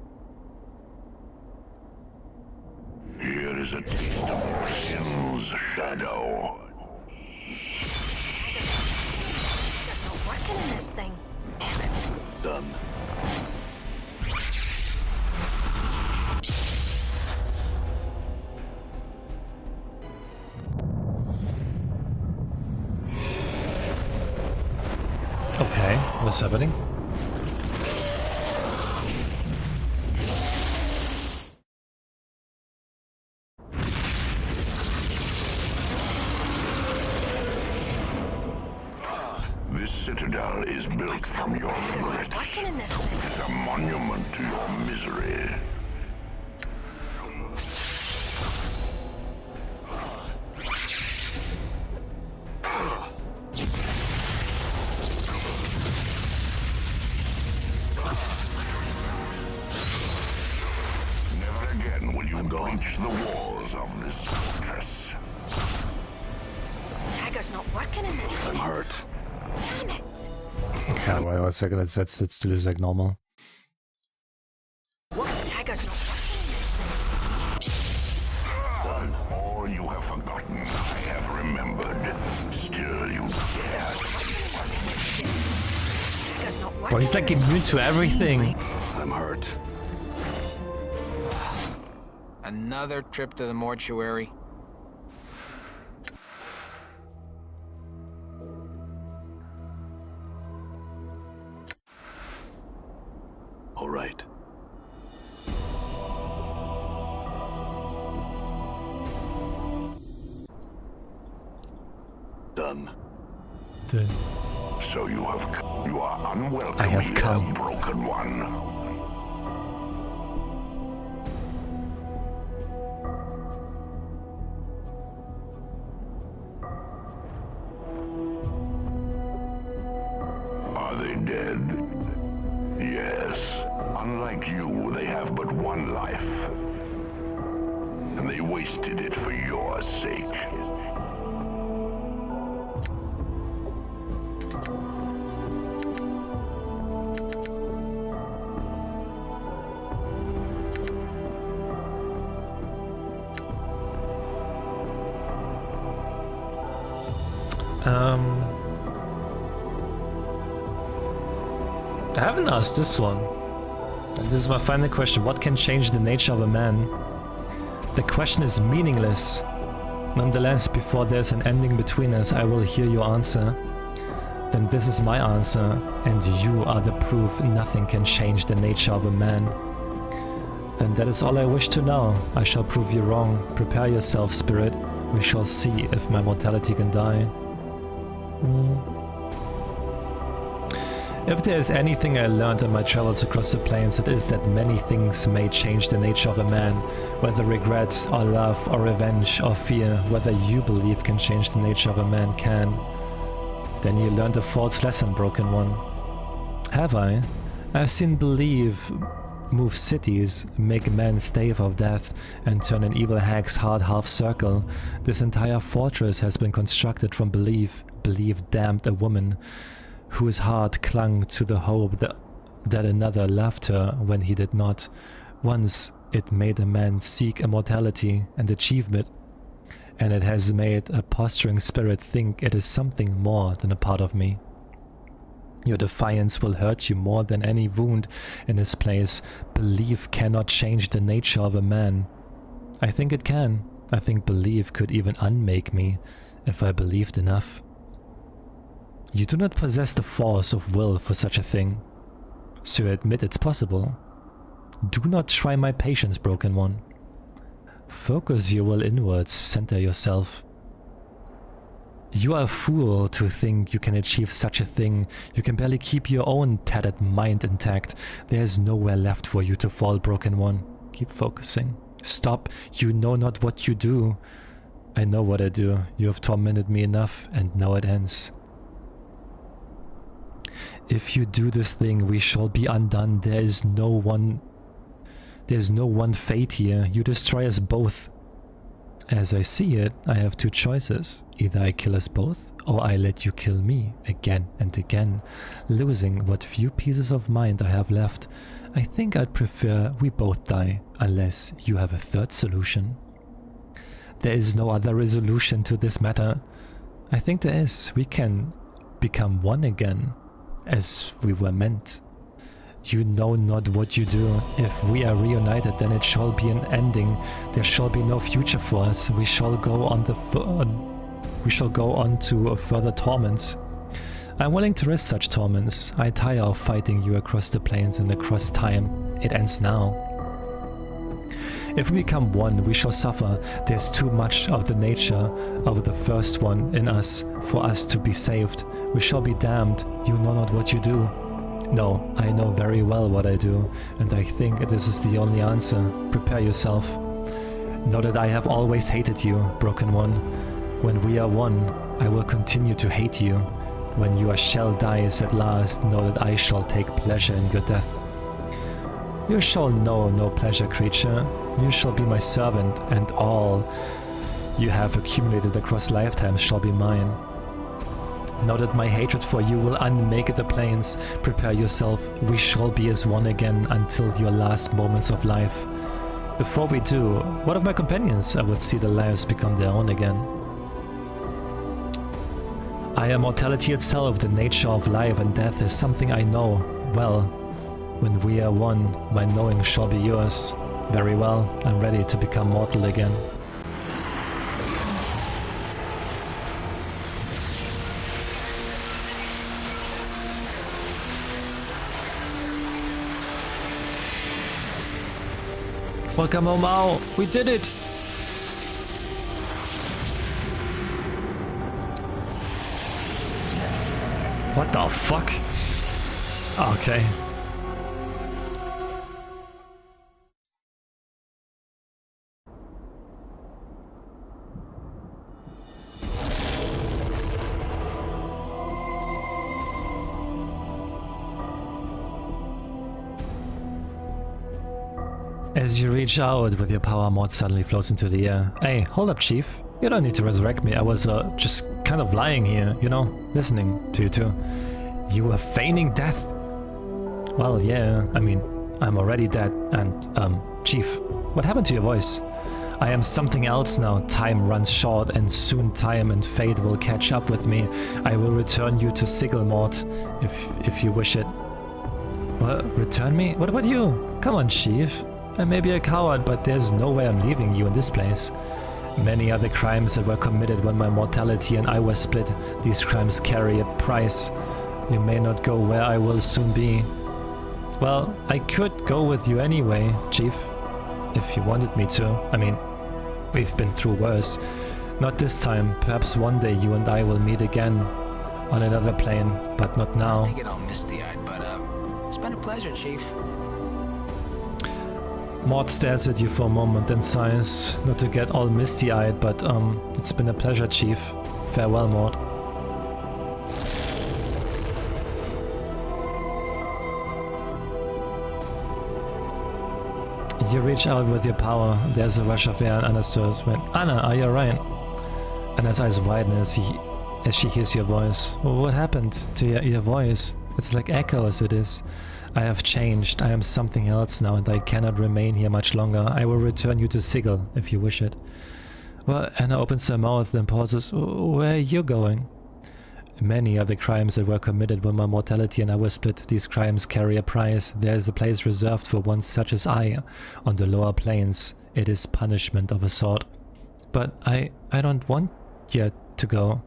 Here is a taste of your sins, Shadow. There's no working in this thing. Damn it. Done. Okay, what's happening? This citadel is built from your regrets. Working in this thing. It is a monument to your misery. Never again will you breach the walls of this fortress. Dagger's not working in this I'm thing. hurt. Damn it. Okay, wait a second, let's do this like normal. Dagger's not working in this thing. All you have forgotten, I have remembered. Still, you dare. Dagger's not working. Bro, he's like immune to everything. I'm hurt. Another trip to the mortuary. All right. Done. So you have you are unwelcome I have here, come. broken one. Are they dead? Yes. Unlike you, they have but one life. And they wasted it for your sake. I haven't asked this one. And this is my final question. What can change the nature of a man? The question is meaningless. Nonetheless, before there's an ending between us, I will hear your answer. Then this is my answer, and you are the proof nothing can change the nature of a man. Then that is all I wish to know. I shall prove you wrong. Prepare yourself, spirit. We shall see if my mortality can die. If there's anything I learned in my travels across the plains, it is that many things may change the nature of a man, whether regret or love or revenge or fear, whether you believe can change the nature of a man can. Then you learned a false lesson, Broken One. Have I? I've seen believe move cities, make men stave of death, and turn an evil hag's heart half-circle. This entire fortress has been constructed from belief. Belief damned a woman whose heart clung to the hope that another loved her when he did not. Once it made a man seek immortality and achievement, and it has made a posturing spirit think it is something more than a part of me. Your defiance will hurt you more than any wound in this place. Belief cannot change the nature of a man. I think it can. I think belief could even unmake me, if I believed enough. You do not possess the force of will for such a thing, so admit it's possible. Do not try my patience, Broken One. Focus your will inwards, center yourself. You are a fool to think you can achieve such a thing. You can barely keep your own tattered mind intact. There is nowhere left for you to fall, Broken One. Keep focusing. Stop, you know not what you do. I know what I do. You have tormented me enough, and now it ends. If you do this thing, we shall be undone. There's no one fate here. You destroy us both. As I see it, I have two choices. Either I kill us both, or I let you kill me again and again, losing what few pieces of mind I have left. I think I'd prefer we both die, unless you have a third solution. There is no other resolution to this matter. I think there is. We can become one again, as we were meant. You know not what you do. If we are reunited, then it shall be an ending. There shall be no future for us. We shall go on to further torments. I'm willing to risk such torments. I tire of fighting you across the plains and across time. It ends now. If we become one, we shall suffer. There's too much of the nature of the first one in us for us to be saved. We shall be damned. You know not what you do. No, I know very well what I do, and I think this is the only answer. Prepare yourself. Know that I have always hated you, Broken One. When we are one, I will continue to hate you. When your shell dies at last, know that I shall take pleasure in your death. You shall know no pleasure, creature. You shall be my servant, and all you have accumulated across lifetimes shall be mine. Know that my hatred for you will unmake the plains. Prepare yourself. We shall be as one again until your last moments of life. Before we do, what of my companions? I would see their lives become their own again. I am mortality itself. The nature of life and death is something I know well. When we are one, my knowing shall be yours. Very well, I'm ready to become mortal again. Welcome home, Mao! We did it! What the fuck? Okay. As you reach out with your power, Maud suddenly floats into the air. Hey, hold up, Chief. You don't need to resurrect me. I was just kind of lying here, you know, listening to you two. You were feigning death? Well, yeah, I mean, I'm already dead. And, Chief, what happened to your voice? I am something else now. Time runs short, and soon time and fate will catch up with me. I will return you to Sigil, Maud, if you wish it. What? Return me? What about you? Come on, Chief. I may be a coward, but there's no way I'm leaving you in this place. Many other crimes that were committed when my mortality and I were split. These crimes carry a price. You may not go where I will soon be. Well, I could go with you anyway, Chief, if you wanted me to. I mean, we've been through worse. Not this time. Perhaps one day you and I will meet again. on another plane, but not now. To get all misty-eyed, but it's been a pleasure, Chief. Maud stares at you for a moment and sighs, not to get all misty-eyed, but it's been a pleasure, Chief. Farewell, Maud. You reach out with your power. There's a rush of air and Anna's toes. Anna, are you alright? Anna's eyes widen as she hears your voice. What happened to your voice? It's like echoes, it is. I have changed. I am something else now, and I cannot remain here much longer. I will return you to Sigil, if you wish it. Well, Anna opens her mouth, then pauses. Where are you going? Many are the crimes that were committed when my mortality and I were split. These crimes carry a price. There is a place reserved for one such as I, on the lower planes. It is punishment of a sort. But I don't want you to go.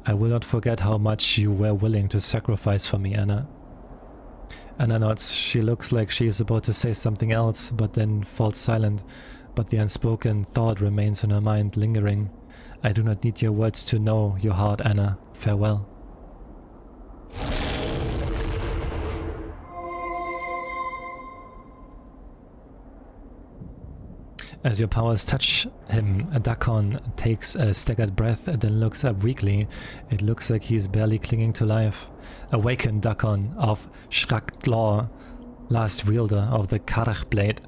I will not forget how much you were willing to sacrifice for me, Anna. Anna nods. She looks like she is about to say something else, but then falls silent. But the unspoken thought remains in her mind, lingering. I do not need your words to know your heart, Anna. Farewell. As your powers touch him, Dakon takes a staggered breath and then looks up weakly. It looks like he's barely clinging to life. Awaken, Dakon of Shraktlaw, last wielder of the Karach blade.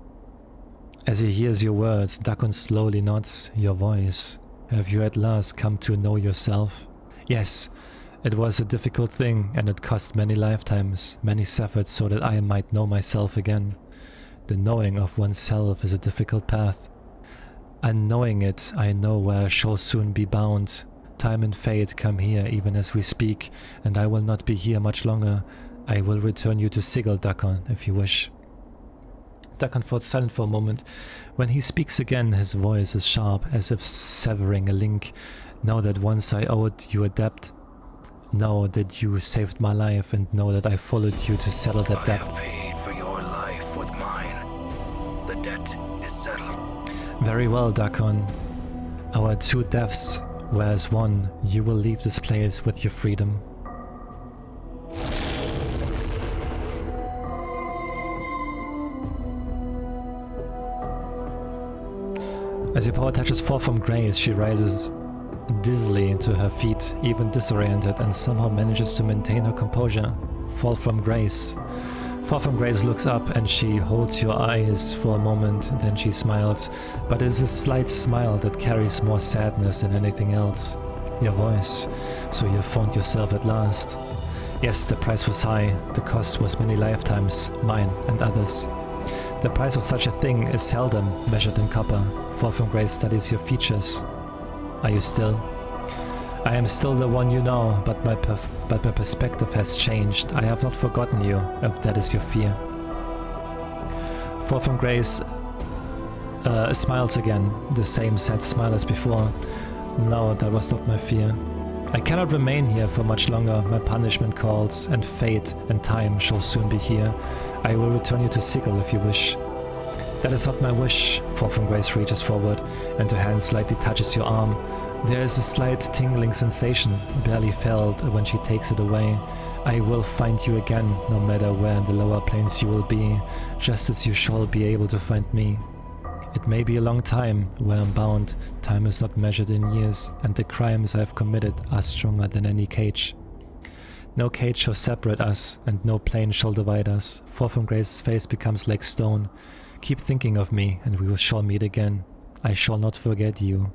As he hears your words, Dakon slowly nods. Your voice. Have you at last come to know yourself? Yes, it was a difficult thing, and it cost many lifetimes, many suffered so that I might know myself again. The knowing of oneself is a difficult path. And knowing it, I know where I shall soon be bound. Time and fate come here even as we speak, and I will not be here much longer. I will return you to Sigil, Dakon, if you wish. Dakon falls silent for a moment. When he speaks again, his voice is sharp, as if severing a link. Know that once I owed you a debt. Know that you saved my life, and know that I followed you to settle that debt. I have paid for your life with mine. The debt is settled. Very well, Dakon. Our two deaths were as one. You will leave this place with your freedom. As your power touches Fall from Grace, she rises dizzily to her feet, even disoriented, and somehow manages to maintain her composure. Fall from Grace. Fall from Grace looks up and she holds your eyes for a moment, then she smiles, but it is a slight smile that carries more sadness than anything else. Your voice. So you found yourself at last. Yes, the price was high. The cost was many lifetimes, mine and others. The price of such a thing is seldom measured in copper. Fall from Grace studies your features. Are you still? I am still the one you know, but my perspective has changed. I have not forgotten you, if that is your fear. Fall from Grace smiles again, the same sad smile as before. No, that was not my fear. I cannot remain here for much longer. My punishment calls, and fate and time shall soon be here. I will return you to Sigil if you wish. That is not my wish. Fall from Grace reaches forward, and her hand slightly touches your arm. There is a slight tingling sensation, barely felt, when she takes it away. I will find you again, no matter where in the lower planes you will be, just as you shall be able to find me. It may be a long time where I'm bound. Time is not measured in years, and the crimes I have committed are stronger than any cage. No cage shall separate us, and no plane shall divide us. Fall from Grace's face becomes like stone. Keep thinking of me, and we shall meet again. I shall not forget you.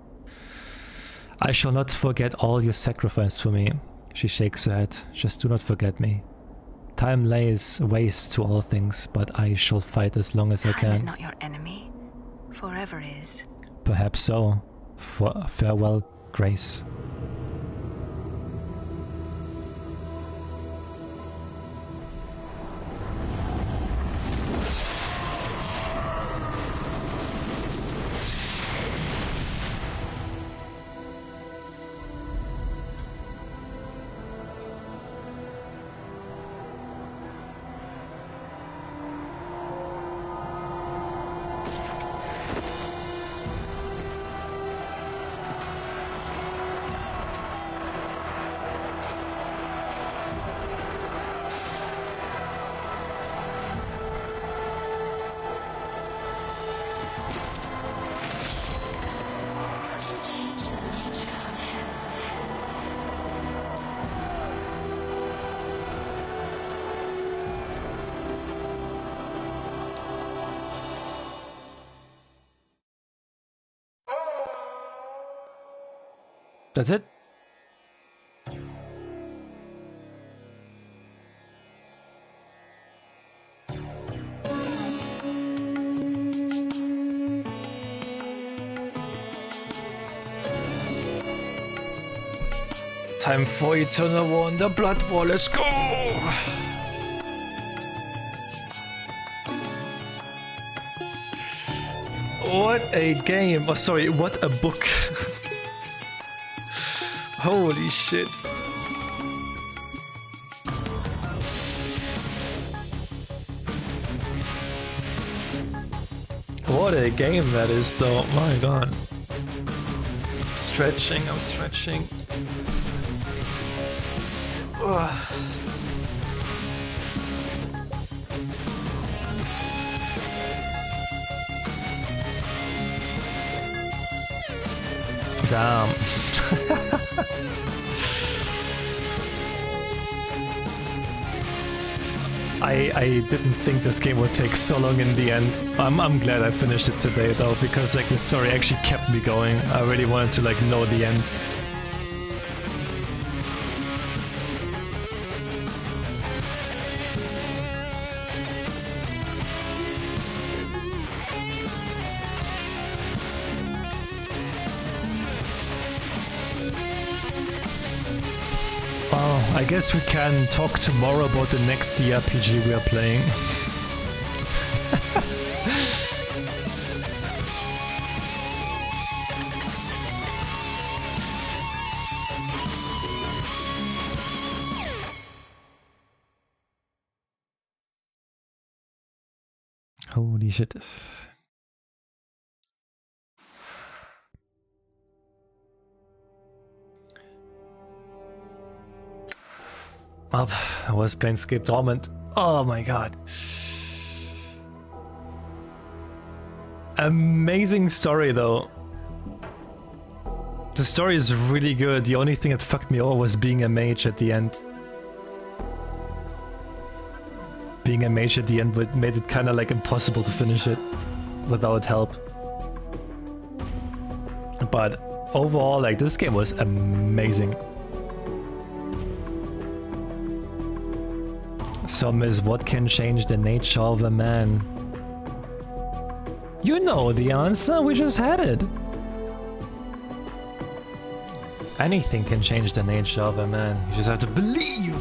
I shall not forget all you sacrificed for me. She shakes her head. Just do not forget me. Time lays waste to all things, but I shall fight as long as I can. Time is not your enemy. Forever is. Perhaps so. Farewell, Grace. That's it? Time for Eternal War in the Blood War, let's go! What a game! Oh, sorry, what a book! Holy shit! What a game that is, though! My god! I'm stretching. Ugh. Damn. I didn't think this game would take so long in the end. I'm glad I finished it today though, because like the story actually kept me going. I really wanted to like know the end. I guess we can talk tomorrow about the next CRPG we are playing. Holy shit. Oh, I was Planescape Torment. Oh my god. Amazing story though. The story is really good. The only thing that fucked me over was being a mage at the end. Being a mage at the end made it kind of like impossible to finish it without help. But overall, like this game was amazing. So, Miss, what can change the nature of a man? You know the answer, we just had it. Anything can change the nature of a man. You just have to believe.